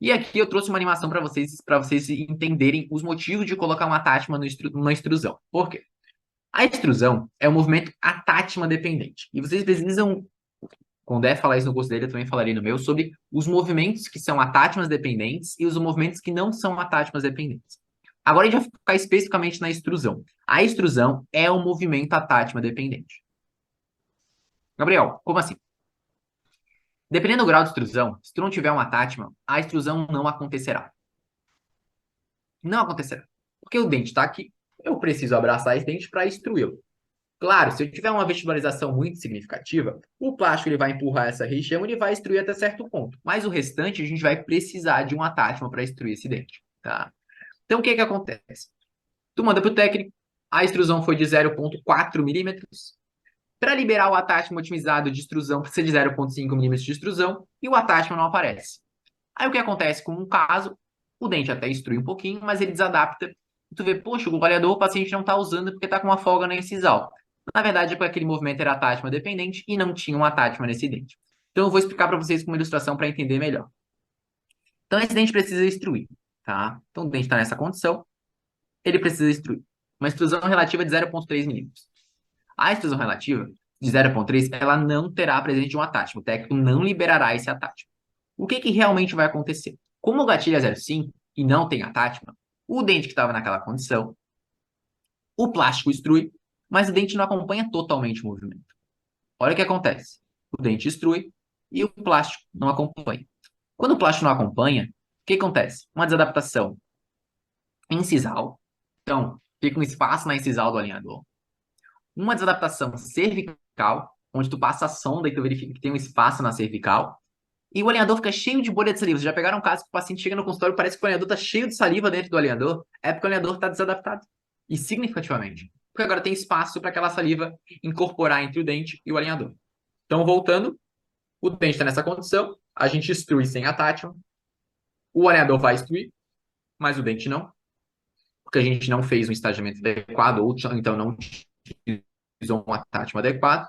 [SPEAKER 1] E aqui eu trouxe uma animação para vocês entenderem os motivos de colocar uma tátima numa extrusão. Por quê? A extrusão é um movimento atátima dependente. E vocês precisam, quando der falar isso no curso dele, eu também falarei no meu, sobre os movimentos que são atátimas dependentes e os movimentos que não são atátimas dependentes. Agora a gente vai ficar especificamente na extrusão. A extrusão é um movimento atátima dependente. Gabriel, como assim? Dependendo do grau de extrusão, se tu não tiver uma tátima, a extrusão não acontecerá. Não acontecerá. Porque o dente está aqui, eu preciso abraçar esse dente para extruí-lo. Claro, se eu tiver uma vestibularização muito significativa, o plástico ele vai empurrar essa região e ele vai extruir até certo ponto. Mas o restante a gente vai precisar de um atátima para extruir esse dente, tá? Então o que que acontece? Tu manda para o técnico, a extrusão foi de 0,4 milímetros. Para liberar o atátima otimizado de extrusão, precisa de 0,5 milímetros de extrusão e o atátima não aparece. Aí o que acontece com um caso, o dente até extrui um pouquinho, mas ele desadapta. Tu vê, poxa, o goleador o paciente não está usando porque está com uma folga na incisal. Na verdade, é porque aquele movimento era atátima dependente e não tinha uma atátima nesse dente. Então eu vou explicar para vocês com uma ilustração para entender melhor. Então esse dente precisa extruir, tá? Então o dente está nessa condição, ele precisa extruir. Uma extrusão relativa de 0,3 milímetros. A extrusão relativa de 0,3, ela não terá presente um atátima. O técnico não liberará esse atátima. O que que realmente vai acontecer? Como o gatilho é 0,5 e não tem atátima, o dente que estava naquela condição, o plástico extrui, mas o dente não acompanha totalmente o movimento. Olha o que acontece. O dente extrui e o plástico não acompanha. Quando o plástico não acompanha, o que acontece? Uma desadaptação incisal. Então, fica um espaço na incisal do alinhador. Uma desadaptação cervical, onde tu passa a sonda e tu verifica que tem um espaço na cervical. E o alinhador fica cheio de bolha de saliva. Vocês já pegaram um caso que o paciente chega no consultório e parece que o alinhador está cheio de saliva dentro do alinhador? É porque o alinhador está desadaptado. E significativamente. Porque agora tem espaço para aquela saliva incorporar entre o dente e o alinhador. Então, voltando, o dente está nessa condição, a gente extrui sem atátima, o alinhador vai extruir, mas o dente não, porque a gente não fez um estagiamento adequado, ou então não utilizou um atátima adequado,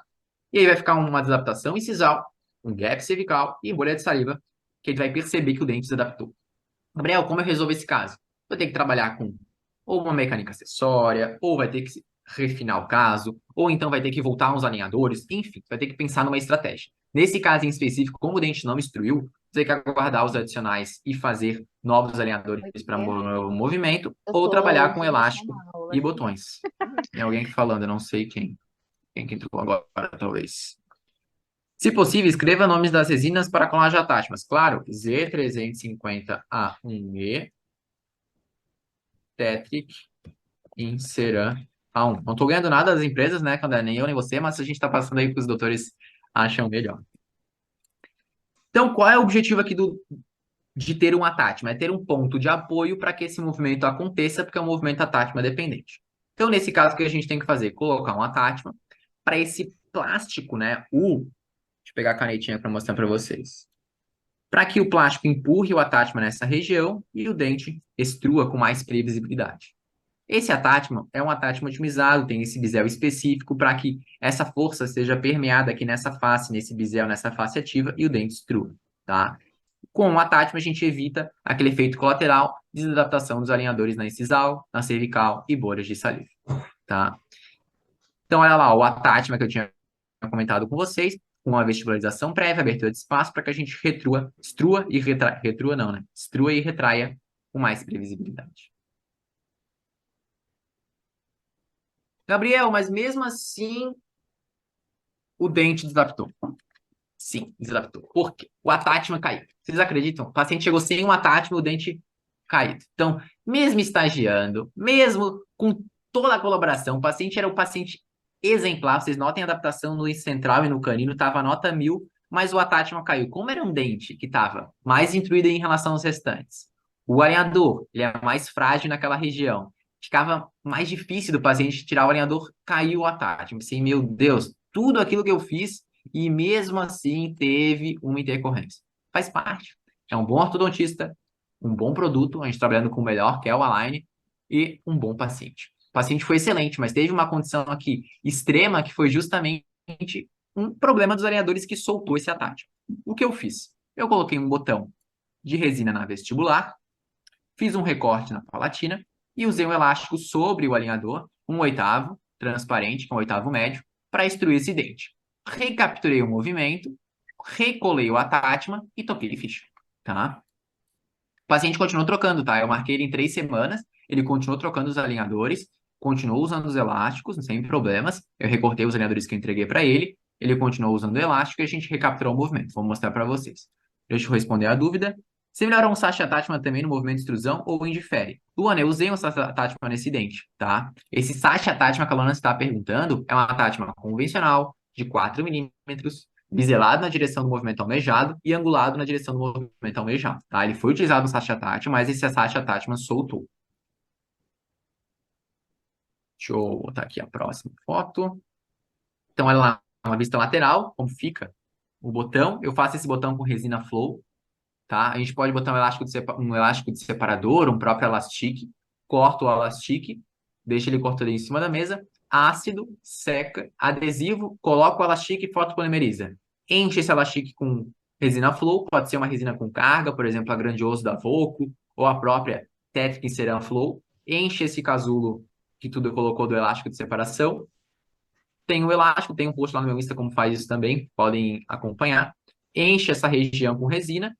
[SPEAKER 1] e aí vai ficar uma desadaptação incisal, um gap cervical e bolha de saliva, que ele vai perceber que o dente se adaptou. Gabriel, como eu resolvo esse caso? Eu tenho que trabalhar com ou uma mecânica acessória, ou vai ter que refinar o caso, ou então vai ter que voltar uns alinhadores, enfim, vai ter que pensar numa estratégia. Nesse caso em específico, como o dente não instruiu, você tem que aguardar os adicionais e fazer novos alinhadores para o movimento,
[SPEAKER 3] Eu
[SPEAKER 1] ou
[SPEAKER 3] tô
[SPEAKER 1] trabalhar com
[SPEAKER 3] hoje
[SPEAKER 1] elástico
[SPEAKER 3] na aula.
[SPEAKER 1] e botões. Tem alguém aqui falando, eu não sei quem. Quem que entrou agora, talvez. Se possível, escreva nomes das resinas para colagem atáchimas. Claro, Z350A1E, Tetric, Inceran A1. Não estou ganhando nada das empresas, né, quando é nem eu nem você, mas a gente está passando aí que os doutores acham melhor. Então, qual é o objetivo aqui de ter um attachment? É ter um ponto de apoio para que esse movimento aconteça, porque é um movimento attachment dependente. Então, nesse caso, o que a gente tem que fazer? Colocar um attachment para esse plástico, né? Deixa eu pegar a canetinha para mostrar para vocês. Para que o plástico empurre o attachment nessa região e o dente extrua com mais previsibilidade. Esse attachment é um attachment otimizado, tem esse bisel específico para que essa força seja permeada aqui nessa face, nesse bisel, nessa face ativa e o dente extrua, tá? Com o attachment a gente evita aquele efeito colateral de desadaptação dos alinhadores na incisal, na cervical e bolhas de saliva, tá? Então, olha lá, o attachment que eu tinha comentado com vocês, com uma vestibularização prévia, abertura de espaço, para que a gente extrua e retraia com mais previsibilidade. Gabriel, mas mesmo assim o dente desadaptou. Sim, desadaptou. Por quê? O attachment caiu. Vocês acreditam? O paciente chegou sem um attachment, o dente caído. Então, mesmo estagiando, mesmo com toda a colaboração, o paciente era o paciente exemplar. Vocês notem a adaptação no central e no canino, estava nota 1000, mas o attachment caiu. Como era um dente que estava mais intruído em relação aos restantes? O alinhador, ele é mais frágil naquela região. Ficava mais difícil do paciente tirar o alinhador, caiu o attachment. Assim, meu Deus, tudo aquilo que eu fiz e mesmo assim teve uma intercorrência. Faz parte. É um bom ortodontista, um bom produto, a gente trabalhando com o melhor, que é o Align, e um bom paciente. O paciente foi excelente, mas teve uma condição aqui extrema que foi justamente um problema dos alinhadores que soltou esse ataque. O que eu fiz? Eu coloquei um botão de resina na vestibular, fiz um recorte na palatina e usei um elástico sobre o alinhador, 1/8 transparente, com 1/8 médio, para extruir esse dente. Recapturei o movimento, recolei o attachment e toquei ficha, tá? O paciente continuou trocando, tá? Eu marquei ele em 3 semanas, ele continuou trocando os alinhadores, continuou usando os elásticos, sem problemas. Eu recortei os alinhadores que eu entreguei para ele continuou usando o elástico e a gente recapturou o movimento. Vou mostrar para vocês. Deixa eu responder a dúvida. Se melhorar um sacha attachment também no movimento de extrusão ou indifere? Luana, eu usei um sacha attachment nesse dente, tá? Esse sacha attachment que a Luana está perguntando é um attachment convencional, de 4 milímetros, biselado na direção do movimento almejado e angulado na direção do movimento almejado, tá? Ele foi utilizado no sacha attachment, mas esse sacha attachment soltou. Deixa eu botar aqui a próxima foto. Então, olha lá, uma vista lateral, como fica o botão. Eu faço esse botão com resina flow, tá? A gente pode botar um elástico de separador, um próprio elastique. Corto o elastique, deixa ele cortado em cima da mesa, ácido, seca, adesivo, coloca o elastique e fotopolimeriza. Enche esse elastique com resina flow, pode ser uma resina com carga, por exemplo, a Grandioso da Volco, ou a própria Tetric Ceram Flow. Enche esse casulo que tudo colocou do elástico de separação. Tem o elástico, tem um post lá no meu Insta como faz isso também, podem acompanhar. Enche essa região com resina,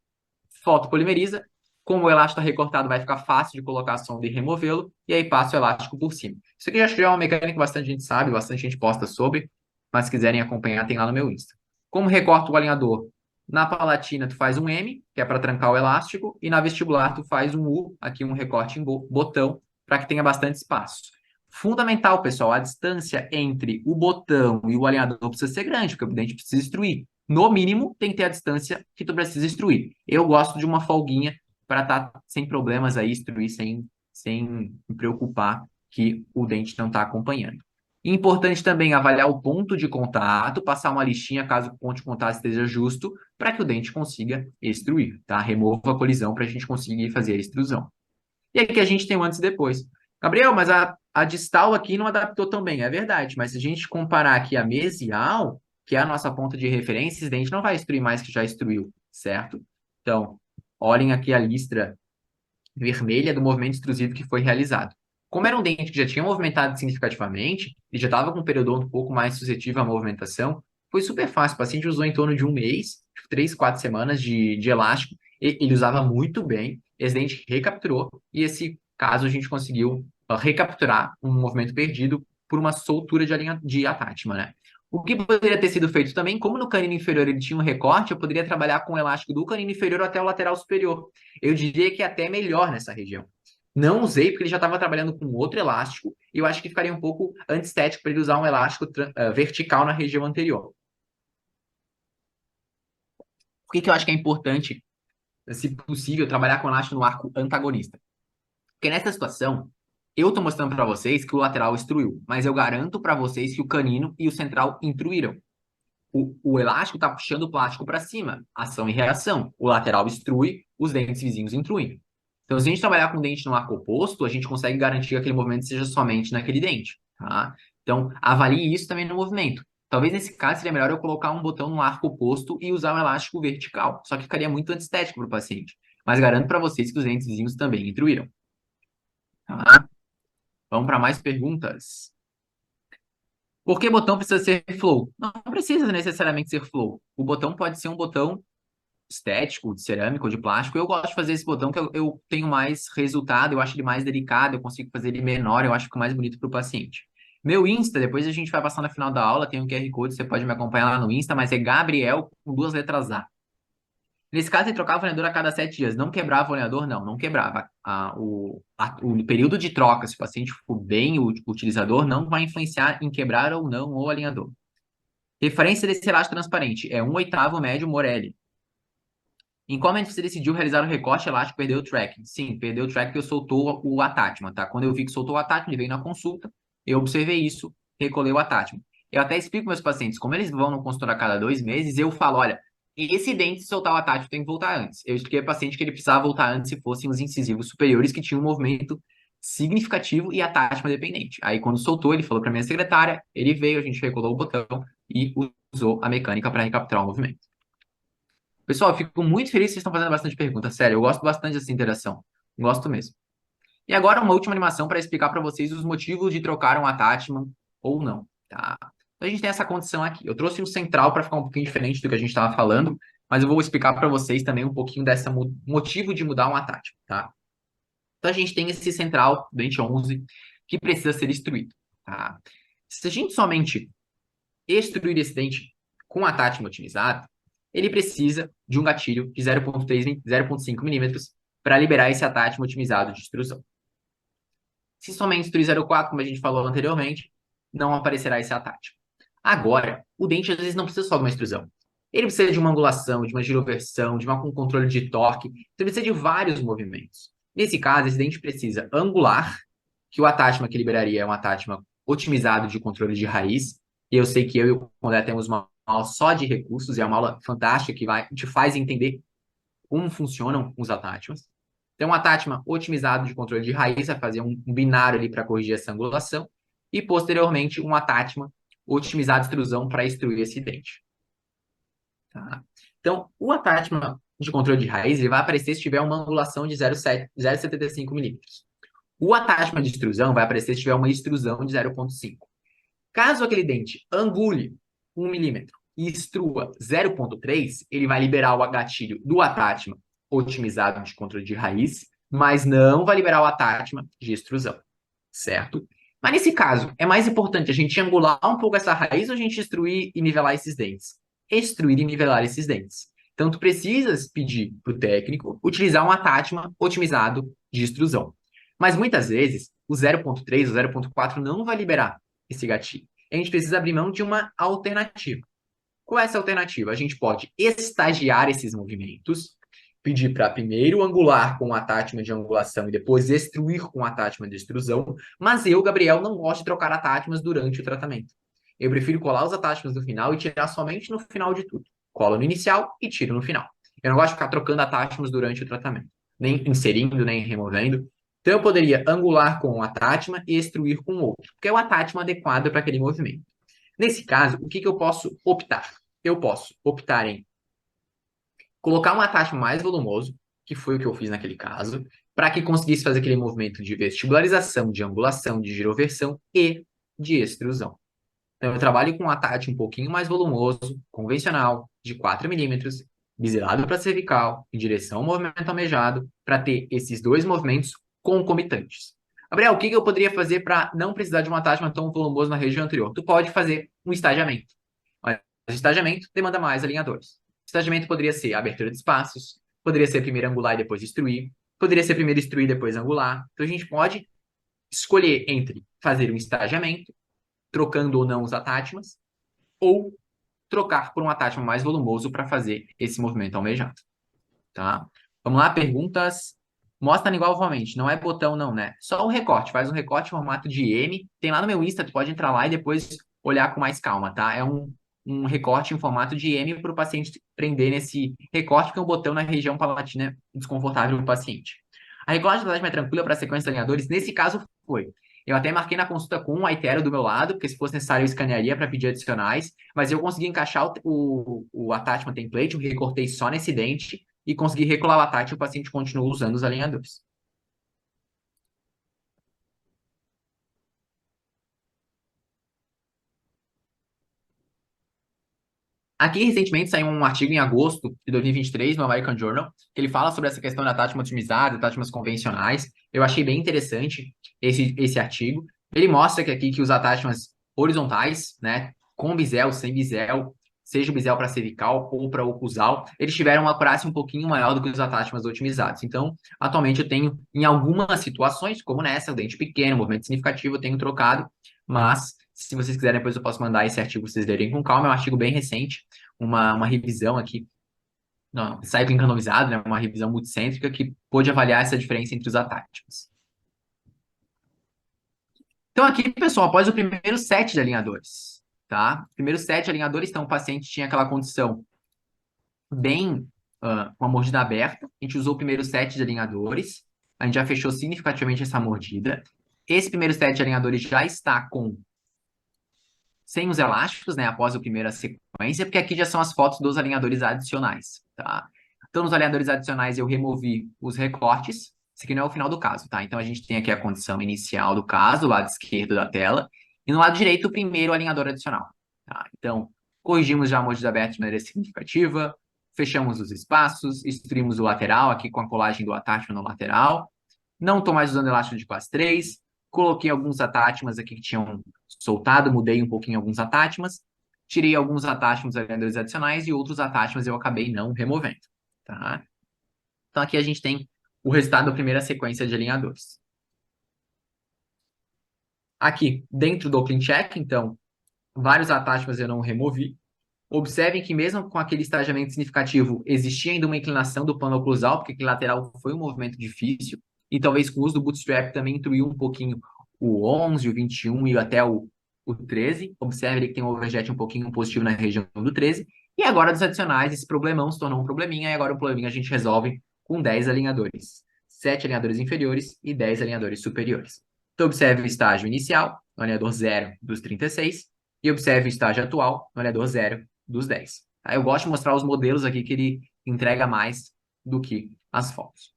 [SPEAKER 1] fotopolimeriza. Como o elástico está recortado, vai ficar fácil de colocar a sonda e removê-lo, e aí passa o elástico por cima. Isso aqui acho que já é uma mecânica que bastante gente sabe, bastante gente posta sobre, mas se quiserem acompanhar, tem lá no meu Insta. Como recorta o alinhador? Na palatina, tu faz um M, que é para trancar o elástico, e na vestibular, tu faz um U, aqui um recorte em botão, para que tenha bastante espaço. Fundamental, pessoal, a distância entre o botão e o alinhador precisa ser grande, porque o dente precisa instruir. No mínimo, tem que ter a distância que tu precisa instruir. Eu gosto de uma folguinha para estar sem problemas aí, instruir sem me preocupar que o dente não está acompanhando. Importante também avaliar o ponto de contato, passar uma listinha caso o ponto de contato esteja justo, para que o dente consiga extruir, tá? Remova a colisão para a gente conseguir fazer a extrusão. E aqui a gente tem o antes e depois. Gabriel, mas a distal aqui não adaptou tão bem, é verdade, mas se a gente comparar aqui a mesial, que é a nossa ponta de referência, esse dente não vai extruir mais que já extruiu, certo? Então, olhem aqui a listra vermelha do movimento extrusivo que foi realizado. Como era um dente que já tinha movimentado significativamente e já estava com um periodonto um pouco mais suscetível à movimentação, foi super fácil. O paciente usou em torno de um mês, 3, 4 semanas de elástico. Ele usava muito bem, esse dente recapturou e esse caso a gente conseguiu recapturar um movimento perdido por uma soltura de, de atátima, né? O que poderia ter sido feito também, como no canino inferior ele tinha um recorte, eu poderia trabalhar com o elástico do canino inferior até o lateral superior. Eu diria que é até melhor nessa região. Não usei porque ele já estava trabalhando com outro elástico e eu acho que ficaria um pouco antiestético para ele usar um elástico vertical na região anterior. Por que que eu acho que é importante, se possível, trabalhar com elástico no arco antagonista? Porque nessa situação, eu estou mostrando para vocês que o lateral extruiu, mas eu garanto para vocês que o canino e o central intruíram. O elástico está puxando o plástico para cima, ação e reação. O lateral extrui, os dentes vizinhos intruem. Então, se a gente trabalhar com o dente no arco oposto, a gente consegue garantir que aquele movimento seja somente naquele dente, tá? Então, avalie isso também no movimento. Talvez nesse caso seria melhor eu colocar um botão no arco oposto e usar o elástico vertical. Só que ficaria muito antiestético para o paciente. Mas garanto para vocês que os dentes vizinhos também intruíram, tá? Vamos para mais perguntas. Por que botão precisa ser flow? Não precisa necessariamente ser flow. O botão pode ser um botão estético, de cerâmica ou de plástico. Eu gosto de fazer esse botão que eu tenho mais resultado, eu acho ele mais delicado, eu consigo fazer ele menor, eu acho que fica mais bonito para o paciente. Meu Insta, depois a gente vai passar no final da aula, tem um QR Code, você pode me acompanhar lá no Insta, mas é Gabriel com 2 letras A. Nesse caso, ele trocava o ordenador a cada 7 dias. Não quebrava o ordenador? Não, não quebrava. O período de troca, se o paciente for bem o utilizador, não vai influenciar em quebrar ou não o alinhador. Referência desse elástico transparente é 1/8 médio Morelli. Em qual momento você decidiu realizar o recorte elástico e perdeu o tracking? Sim, perdeu o tracking porque soltou o attachment, tá? Quando eu vi que soltou o attachment, ele veio na consulta, eu observei isso, recolei o attachment. Eu até explico meus pacientes, como eles vão no consultório a cada 2 meses, eu falo, olha, esse dente, se soltar o attachment, tem que voltar antes. Eu expliquei ao paciente que ele precisava voltar antes se fossem os incisivos superiores que tinham um movimento significativo e attachment dependente. Aí, quando soltou, ele falou para minha secretária, ele veio, a gente recolou o botão e usou a mecânica para recapturar o movimento. Pessoal, eu fico muito feliz que vocês estão fazendo bastante perguntas. Sério, eu gosto bastante dessa interação. Gosto mesmo. E agora uma última animação para explicar para vocês os motivos de trocar um attachment ou não, tá? Então, a gente tem essa condição aqui. Eu trouxe um central para ficar um pouquinho diferente do que a gente estava falando, mas eu vou explicar para vocês também um pouquinho desse motivo de mudar um attachment, tá? Então a gente tem esse central, dente 11, que precisa ser extruído, tá? Se a gente somente extruir esse dente com attachment otimizado, ele precisa de um gatilho de 0,3, 0,5 milímetros para liberar esse attachment otimizado de extrusão. Se somente instruir 0,4, como a gente falou anteriormente, não aparecerá esse attachment. Agora, o dente às vezes não precisa só de uma extrusão. Ele precisa de uma angulação, de uma giroversão, de um controle de torque. Então, ele precisa de vários movimentos. Nesse caso, esse dente precisa angular, que o attachment que liberaria é um attachment otimizado de controle de raiz. E eu sei que eu e o Condé temos uma aula só de recursos, e é uma aula fantástica que te faz entender como funcionam os attachments. Então, um attachment otimizado de controle de raiz vai fazer um binário ali para corrigir essa angulação. E, posteriormente, um attachment otimizado de extrusão para extruir esse dente. Tá? Então, o attachment de controle de raiz ele vai aparecer se tiver uma angulação de 0,75 milímetros. O attachment de extrusão vai aparecer se tiver uma extrusão de 0,5. Caso aquele dente angule 1 milímetro e extrua 0,3, ele vai liberar o gatilho do attachment otimizado de controle de raiz, mas não vai liberar o attachment de extrusão, certo? Mas nesse caso, é mais importante a gente angular um pouco essa raiz ou a gente extruir e nivelar esses dentes? Extruir e nivelar esses dentes. Então, tu precisas pedir para o técnico utilizar um attachment otimizado de extrusão. Mas muitas vezes, o 0,3 ou 0,4 não vai liberar esse gatilho. A gente precisa abrir mão de uma alternativa. Qual é essa alternativa? A gente pode estagiar esses movimentos, pedir para primeiro angular com o attachment de angulação e depois extruir com o attachment de extrusão, mas eu, Gabriel, não gosto de trocar attachments durante o tratamento. Eu prefiro colar os attachments no final e tirar somente no final de tudo. Colo no inicial e tiro no final. Eu não gosto de ficar trocando attachments durante o tratamento, nem inserindo, nem removendo. Então, eu poderia angular com um attachment e extruir com outro, porque é o attachment adequado para aquele movimento. Nesse caso, o que eu posso optar? Eu posso optar em colocar um attachment mais volumoso, que foi o que eu fiz naquele caso, para que conseguisse fazer aquele movimento de vestibularização, de angulação, de giroversão e de extrusão. Então, eu trabalho com um atate um pouquinho mais volumoso, convencional, de 4 milímetros, biselado para cervical, em direção ao movimento almejado, para ter esses dois movimentos concomitantes. Gabriel, o que eu poderia fazer para não precisar de um attachment tão volumoso na região anterior? Tu pode fazer um estagiamento. Mas o estagiamento demanda mais alinhadores. O estagiamento poderia ser abertura de espaços, poderia ser primeiro angular e depois instruir, poderia ser primeiro instruir e depois angular. Então, a gente pode escolher entre fazer um estagiamento, trocando ou não os attachments, ou trocar por um attachment mais volumoso para fazer esse movimento almejado, tá? Vamos lá, perguntas. Mostra igualmente, não é botão não, né? Só o recorte, faz um recorte em formato de M. Tem lá no meu Insta, tu pode entrar lá e depois olhar com mais calma, tá? É um recorte em formato de M para o paciente prender nesse recorte, porque é um botão na região palatina é desconfortável para o paciente. A recorte da mais tranquila para a sequência de alinhadores, nesse caso foi. Eu até marquei na consulta com um aitero do meu lado, porque se fosse necessário eu escanearia para pedir adicionais, mas eu consegui encaixar o attachment template, eu recortei só nesse dente e consegui recolar o attach e o paciente continuou usando os alinhadores. Aqui, recentemente, saiu um artigo em agosto de 2023 no American Journal, que ele fala sobre essa questão da tática otimizada, táticas convencionais. Eu achei bem interessante esse artigo. Ele mostra que os attachments horizontais, né, com bisel, sem bisel, seja o bisel para cervical ou para oclusal, eles tiveram uma acurácia um pouquinho maior do que os attachments otimizados. Então, atualmente eu tenho, em algumas situações, como nessa, o dente pequeno, movimento significativo, eu tenho trocado, mas se vocês quiserem, depois eu posso mandar esse artigo para vocês lerem com calma. É um artigo bem recente, uma revisão aqui, não, cycling randomizado, né, uma revisão multicêntrica que pôde avaliar essa diferença entre os attachments. Então aqui, pessoal, após o primeiro set de alinhadores, tá? Primeiro set de alinhadores, então o paciente tinha aquela condição bem com a mordida aberta. A gente usou o primeiro set de alinhadores, a gente já fechou significativamente essa mordida. Esse primeiro set de alinhadores já está sem os elásticos, né, após a primeira sequência, porque aqui já são as fotos dos alinhadores adicionais, tá? Então, nos alinhadores adicionais, eu removi os recortes. Isso aqui não é o final do caso, tá? Então, a gente tem aqui a condição inicial do caso, do lado esquerdo da tela, e no lado direito, o primeiro alinhador adicional, tá? Então, corrigimos já a mordida aberta de maneira significativa, fechamos os espaços, instruímos o lateral aqui com a colagem do attachment no lateral. Não estou mais usando elástico de classe 3, coloquei alguns attachments aqui que tinham soltado, mudei um pouquinho alguns attachments, tirei alguns attachments alinhadores adicionais e outros attachments eu acabei não removendo, tá? Então aqui a gente tem o resultado da primeira sequência de alinhadores. Aqui, dentro do clean check, então, vários attachments eu não removi. Observem que mesmo com aquele estagiamento significativo, existia ainda uma inclinação do plano oclusal, porque aquele lateral foi um movimento difícil, e talvez com o uso do bootstrap também intuiu um pouquinho o 11, o 21 e até o 13. Observe que tem um overjet um pouquinho positivo na região do 13. E agora dos adicionais, esse problemão se tornou um probleminha, e agora o probleminha a gente resolve com 10 alinhadores. 7 alinhadores inferiores e 10 alinhadores superiores. Então observe o estágio inicial, no alinhador 0 dos 36, e observe o estágio atual, no alinhador 0 dos 10. Tá? Eu gosto de mostrar os modelos aqui que ele entrega mais do que as fotos.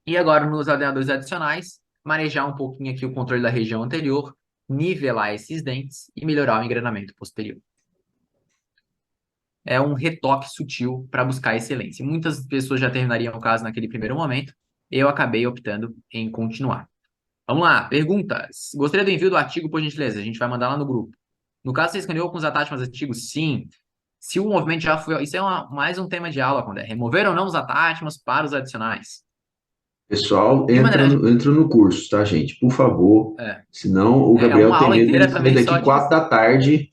[SPEAKER 1] E agora, nos alinhadores adicionais, manejar um pouquinho aqui o controle da região anterior, nivelar esses dentes e melhorar o engrenamento posterior. É um retoque sutil para buscar excelência. Muitas pessoas já terminariam o caso naquele primeiro momento, eu acabei optando em continuar. Vamos lá, perguntas. Gostaria do envio do artigo, por gentileza. A gente vai mandar lá no grupo. No caso, você escaneou com os attachments antigos? Sim. Se o movimento já foi... Isso é mais um tema de aula, quando é remover ou não os attachments para os adicionais.
[SPEAKER 2] Pessoal,
[SPEAKER 1] De maneira...
[SPEAKER 2] entra no curso, tá, gente? Por favor. Senão o Gabriel
[SPEAKER 1] uma
[SPEAKER 2] tem
[SPEAKER 1] aula
[SPEAKER 2] medo
[SPEAKER 1] inteira
[SPEAKER 2] de
[SPEAKER 1] também
[SPEAKER 2] sair
[SPEAKER 1] só
[SPEAKER 2] daqui 4 da tarde.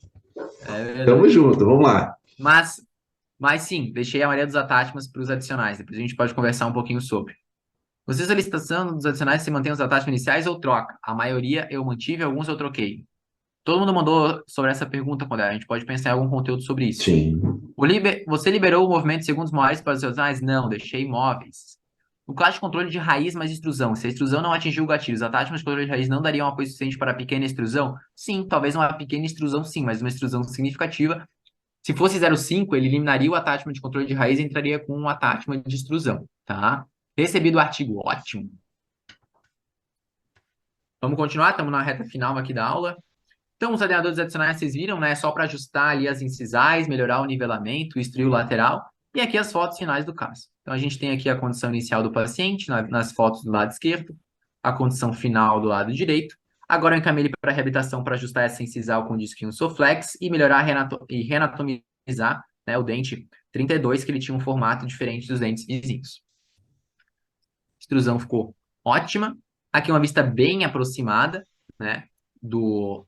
[SPEAKER 2] Tamo
[SPEAKER 1] verdade.
[SPEAKER 2] junto, vamos lá.
[SPEAKER 1] Mas sim, deixei a maioria dos attachments para os adicionais. Depois a gente pode conversar um pouquinho sobre. Você solicitação dos adicionais, você mantém os attachments iniciais ou troca? A maioria eu mantive, alguns eu troquei. Todo mundo mandou sobre essa pergunta, quando a gente pode pensar em algum conteúdo sobre isso.
[SPEAKER 2] Sim.
[SPEAKER 1] Você liberou o movimento de segundos maiores para os adicionais? Não, deixei imóveis. No caso de controle de raiz mais extrusão, se a extrusão não atingiu o gatilho, os attachments de controle de raiz não dariam apoio suficiente para a pequena extrusão? Sim, talvez uma pequena extrusão sim, mas uma extrusão significativa. Se fosse 0,5, ele eliminaria o attachment de controle de raiz e entraria com um attachment de extrusão, tá? Recebido o artigo, ótimo. Vamos continuar, estamos na reta final aqui da aula. Então, os alinhadores adicionais, vocês viram, né? Só para ajustar ali as incisais, melhorar o nivelamento, o estribo lateral. E aqui as fotos finais do caso. Então, a gente tem aqui a condição inicial do paciente, nas fotos do lado esquerdo, a condição final do lado direito. Agora eu encaminhei ele para a reabilitação para ajustar essa incisal com disquinho Soflex e melhorar e reanatomizar, né, o dente 32, que ele tinha um formato diferente dos dentes vizinhos. A extrusão ficou ótima. Aqui uma vista bem aproximada, né, do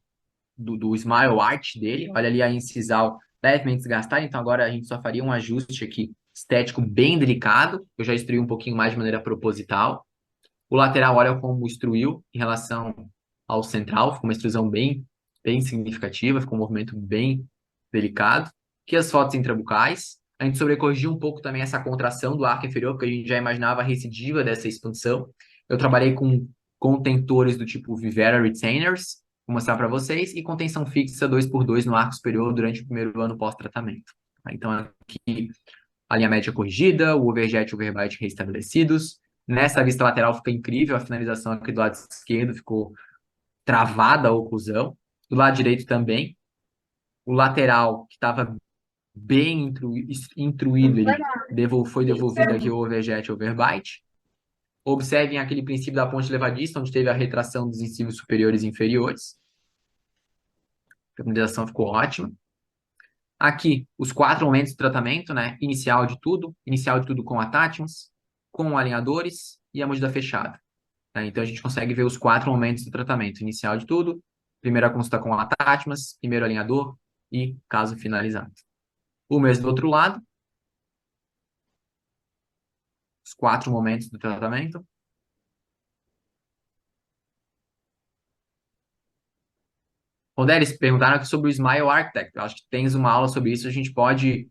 [SPEAKER 1] smile art dele. Olha ali a incisal levemente desgastada, então agora a gente só faria um ajuste aqui estético bem delicado. Eu já instruí um pouquinho mais de maneira proposital. O lateral, olha como instruiu em relação ao central, ficou uma extrusão bem significativa, ficou um movimento bem delicado. Aqui as fotos intrabucais. A gente sobrecorrigiu um pouco também essa contração do arco inferior, porque a gente já imaginava a recidiva dessa expansão. Eu trabalhei com contentores do tipo Vivera Retainers, vou mostrar para vocês, e contenção fixa 2x2 no arco superior durante o primeiro ano pós-tratamento. Então, aqui a linha média corrigida, o overjet e o overbite restabelecidos. Nessa vista lateral fica incrível, a finalização aqui do lado esquerdo ficou travada a oclusão. Do lado direito também. O lateral, que estava bem intruído, ele foi devolvido aqui o overjet e o overbite. Observem aquele princípio da ponte levadiça, onde teve a retração dos incisivos superiores e inferiores. A finalização ficou ótima. Aqui, os 4 momentos do tratamento, né? Inicial de tudo com attachments, com alinhadores e a mordida fechada. Tá? Então, a gente consegue ver os 4 momentos do tratamento. Inicial de tudo, primeira consulta com attachments, primeiro alinhador e caso finalizado. O mesmo do outro lado, os 4 momentos do tratamento. Rodélis, perguntaram aqui sobre o Smile Architect. Eu acho que tens uma aula sobre isso, a gente pode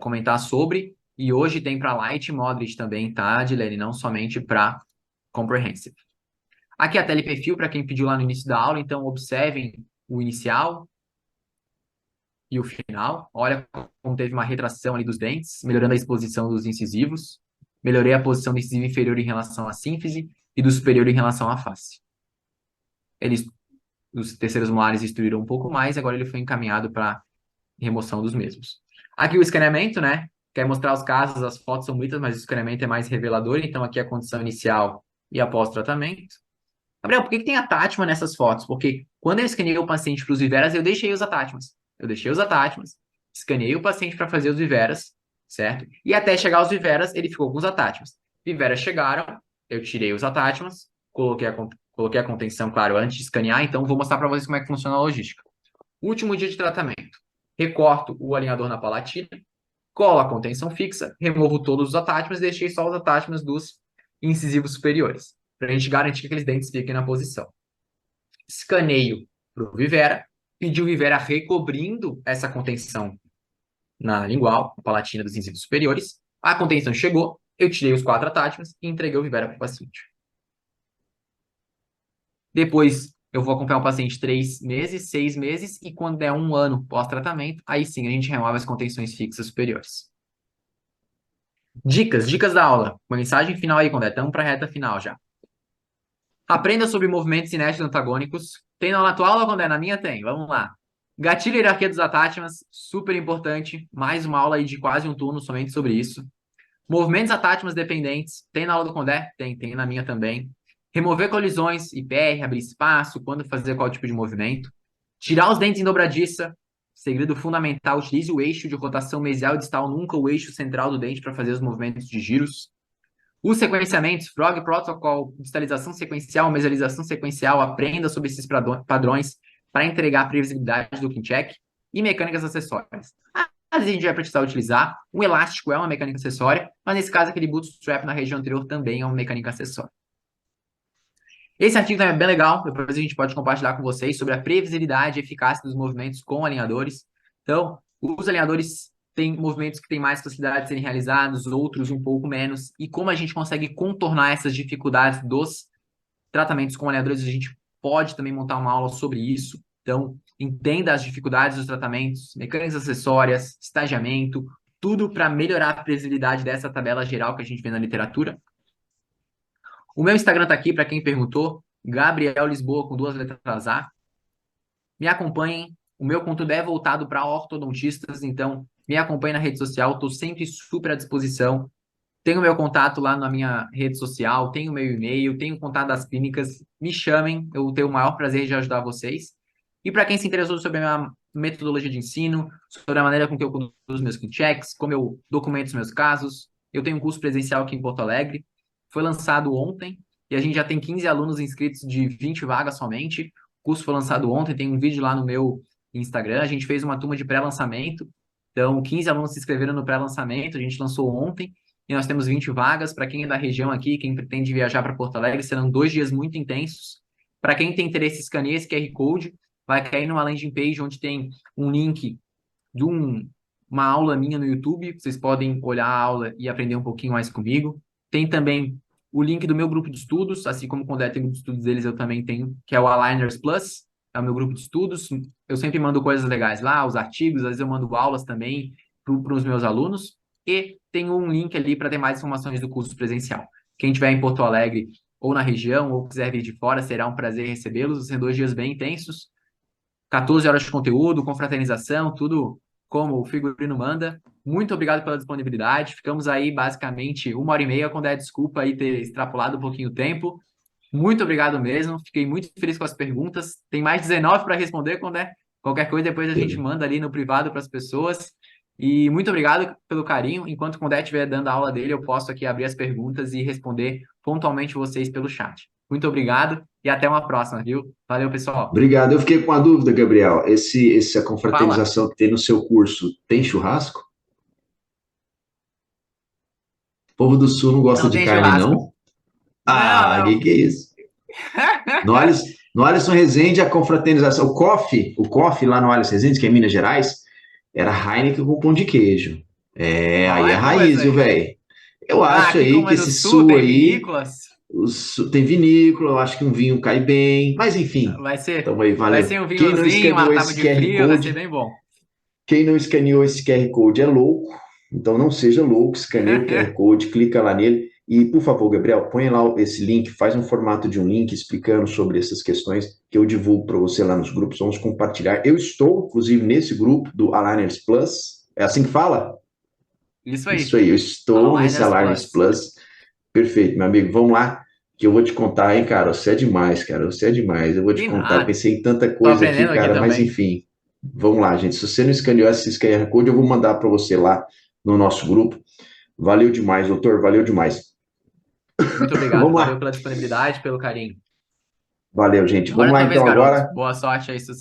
[SPEAKER 1] comentar sobre. E hoje tem para Light e Moderate também, tá, Dilene? Não somente para Comprehensive. Aqui a teleperfil, para quem pediu lá no início da aula, então observem o inicial e o final. Olha como teve uma retração ali dos dentes, melhorando a exposição dos incisivos. Melhorei a posição do incisivo inferior em relação à sínfise e do superior em relação à face. Os terceiros molares instruíram um pouco mais, agora ele foi encaminhado para remoção dos mesmos. Aqui o escaneamento, né? Quer mostrar os casos, as fotos são muitas, mas o escaneamento é mais revelador, então aqui a condição inicial e após tratamento. Gabriel, por que tem attachment nessas fotos? Porque quando eu escaneei o paciente para os Viveras, eu deixei os attachments. Escaneei o paciente para fazer os Viveras, certo? E até chegar aos Viveras, ele ficou com os attachments. Viveras chegaram, eu tirei os attachments, coloquei a contenção, claro, antes de escanear, então vou mostrar para vocês como é que funciona a logística. Último dia de tratamento. Recorto o alinhador na palatina, colo a contenção fixa, removo todos os attachments, deixei só os attachments dos incisivos superiores, para a gente garantir que aqueles dentes fiquem na posição. Escaneio para o Vivera, pedi o Vivera recobrindo essa contenção na lingual, na palatina dos incisivos superiores. A contenção chegou, eu tirei os 4 attachments e entreguei o Vivera para o paciente. Depois, eu vou acompanhar o paciente 3 meses, 6 meses, e quando der 1 ano pós-tratamento, aí sim a gente remove as contenções fixas superiores. Dicas da aula. Uma mensagem final aí, Condé. Estamos para a reta final já. Aprenda sobre movimentos cinéticos antagônicos. Tem na tua aula, Condé? Na minha tem. Vamos lá. Gatilho e hierarquia dos attachments, super importante. Mais uma aula aí de quase um turno somente sobre isso. Movimentos attachments dependentes. Tem na aula do Condé? Tem na minha também. Remover colisões, IPR, abrir espaço, quando fazer qual tipo de movimento. Tirar os dentes em dobradiça. Segredo fundamental, utilize o eixo de rotação mesial e distal, nunca o eixo central do dente para fazer os movimentos de giros. Os sequenciamentos, Frog Protocol, distalização sequencial, mesialização sequencial, aprenda sobre esses padrões para entregar a previsibilidade do Kincheck e mecânicas acessórias. Às vezes a gente vai precisar utilizar, um elástico é uma mecânica acessória, mas nesse caso aquele bootstrap na região anterior também é uma mecânica acessória. Esse artigo também é bem legal, depois a gente pode compartilhar com vocês sobre a previsibilidade e eficácia dos movimentos com alinhadores. Então, os alinhadores têm movimentos que têm mais facilidade de serem realizados, outros um pouco menos, e como a gente consegue contornar essas dificuldades dos tratamentos com alinhadores, a gente pode também montar uma aula sobre isso. Então, entenda as dificuldades dos tratamentos, mecânicas acessórias, estagiamento, tudo para melhorar a previsibilidade dessa tabela geral que a gente vê na literatura. O meu Instagram está aqui para quem perguntou. Gabriel Lisboa com duas letras A. Me acompanhem. O meu conteúdo é voltado para ortodontistas, então me acompanhe na rede social. Estou sempre super à disposição. Tenho meu contato lá na minha rede social, tenho meu e-mail, tenho o contato das clínicas. Me chamem, eu tenho o maior prazer de ajudar vocês. E para quem se interessou sobre a minha metodologia de ensino, sobre a maneira com que eu conduzo os meus checks, como eu documento os meus casos, eu tenho um curso presencial aqui em Porto Alegre. Foi lançado ontem e a gente já tem 15 alunos inscritos de 20 vagas somente. O curso foi lançado ontem, tem um vídeo lá no meu Instagram. A gente fez uma turma de pré-lançamento. Então, 15 alunos se inscreveram no pré-lançamento, a gente lançou ontem e nós temos 20 vagas. Para quem é da região aqui, quem pretende viajar para Porto Alegre, serão 2 dias muito intensos. Para quem tem interesse, escaneie esse QR Code, vai cair numa landing page onde tem um link de uma aula minha no YouTube. Vocês podem olhar a aula e aprender um pouquinho mais comigo. Tem também o link do meu grupo de estudos, assim como quando tem grupo de estudos deles, eu também tenho, que é o Aligners Plus, é o meu grupo de estudos. Eu sempre mando coisas legais lá, os artigos, às vezes eu mando aulas também para os meus alunos. E tem um link ali para ter mais informações do curso presencial. Quem estiver em Porto Alegre ou na região, ou quiser vir de fora, será um prazer recebê-los. São 2 dias bem intensos. 14 horas de conteúdo, confraternização, tudo como o figurino manda. Muito obrigado pela disponibilidade. Ficamos aí basicamente 1 hora e meia, quando é desculpa aí ter extrapolado um pouquinho o tempo. Muito obrigado mesmo. Fiquei muito feliz com as perguntas. Tem mais 19 para responder, quando é qualquer coisa, depois a gente manda ali no privado para as pessoas. E muito obrigado pelo carinho. Enquanto o Condé estiver dando a aula dele, eu posso aqui abrir as perguntas e responder pontualmente vocês pelo chat. Muito obrigado e até uma próxima, viu? Valeu, pessoal.
[SPEAKER 2] Obrigado. Eu fiquei com uma dúvida, Gabriel. Essa
[SPEAKER 1] Fala.
[SPEAKER 2] confraternização que tem no seu curso, tem churrasco? O povo do Sul não gosta
[SPEAKER 1] Não
[SPEAKER 2] de
[SPEAKER 1] tem
[SPEAKER 2] carne,
[SPEAKER 1] churrasco.
[SPEAKER 2] não?
[SPEAKER 1] Não,
[SPEAKER 2] Ah,
[SPEAKER 1] não.
[SPEAKER 2] que é isso? No Alisson Rezende, a confraternização, o coffee lá no Alisson Rezende, que é em Minas Gerais, era Heineken com pão de queijo. É, aí é
[SPEAKER 1] Olha como é isso
[SPEAKER 2] raiz, viu,
[SPEAKER 1] aí.
[SPEAKER 2] velho? Eu
[SPEAKER 1] Ah,
[SPEAKER 2] acho
[SPEAKER 1] aqui
[SPEAKER 2] aí
[SPEAKER 1] como
[SPEAKER 2] que
[SPEAKER 1] é no
[SPEAKER 2] esse
[SPEAKER 1] sul,
[SPEAKER 2] sul
[SPEAKER 1] tem
[SPEAKER 2] aí,
[SPEAKER 1] vinícolas.
[SPEAKER 2] tem vinícola, eu acho que um vinho cai bem, mas enfim,
[SPEAKER 1] Vai ser,
[SPEAKER 2] tamo aí,
[SPEAKER 1] vai
[SPEAKER 2] valeu.
[SPEAKER 1] ser um
[SPEAKER 2] Quem não
[SPEAKER 1] vinhozinho, uma
[SPEAKER 2] escaneou
[SPEAKER 1] tábua
[SPEAKER 2] esse
[SPEAKER 1] de
[SPEAKER 2] QR
[SPEAKER 1] frio, vai ser
[SPEAKER 2] Code,
[SPEAKER 1] bem bom.
[SPEAKER 2] quem não escaneou esse QR Code é louco, então não seja louco, escaneia o QR Code, clica lá nele e, por favor, Gabriel, põe lá esse link, faz um formato de um link explicando sobre essas questões que eu divulgo para você lá nos grupos, vamos compartilhar. Eu estou, inclusive, nesse grupo do Aligners Plus, é assim que fala?
[SPEAKER 1] Isso
[SPEAKER 2] Isso
[SPEAKER 1] aí.
[SPEAKER 2] aí, eu estou nesse
[SPEAKER 1] Aligners
[SPEAKER 2] Aligners
[SPEAKER 1] Plus.
[SPEAKER 2] Plus. Perfeito, meu amigo, vamos lá, que eu vou te contar, hein, cara, você é demais, cara, você é demais, eu vou te
[SPEAKER 1] Que
[SPEAKER 2] contar, eu
[SPEAKER 1] nada.
[SPEAKER 2] pensei em tanta
[SPEAKER 1] Tô
[SPEAKER 2] coisa aqui,
[SPEAKER 1] aprendendo aqui
[SPEAKER 2] cara, mas
[SPEAKER 1] também.
[SPEAKER 2] enfim, vamos lá, gente, se você não escaneou esse QR Code, eu vou mandar para você lá no nosso grupo. Valeu demais, doutor, valeu demais.
[SPEAKER 1] Muito obrigado.
[SPEAKER 2] Vamos
[SPEAKER 1] Valeu
[SPEAKER 2] lá.
[SPEAKER 1] pela disponibilidade, pelo carinho.
[SPEAKER 2] Valeu, gente. Vamos
[SPEAKER 1] Olha a
[SPEAKER 2] lá
[SPEAKER 1] tua vez,
[SPEAKER 2] então
[SPEAKER 1] garoto.
[SPEAKER 2] agora.
[SPEAKER 1] Boa sorte aí,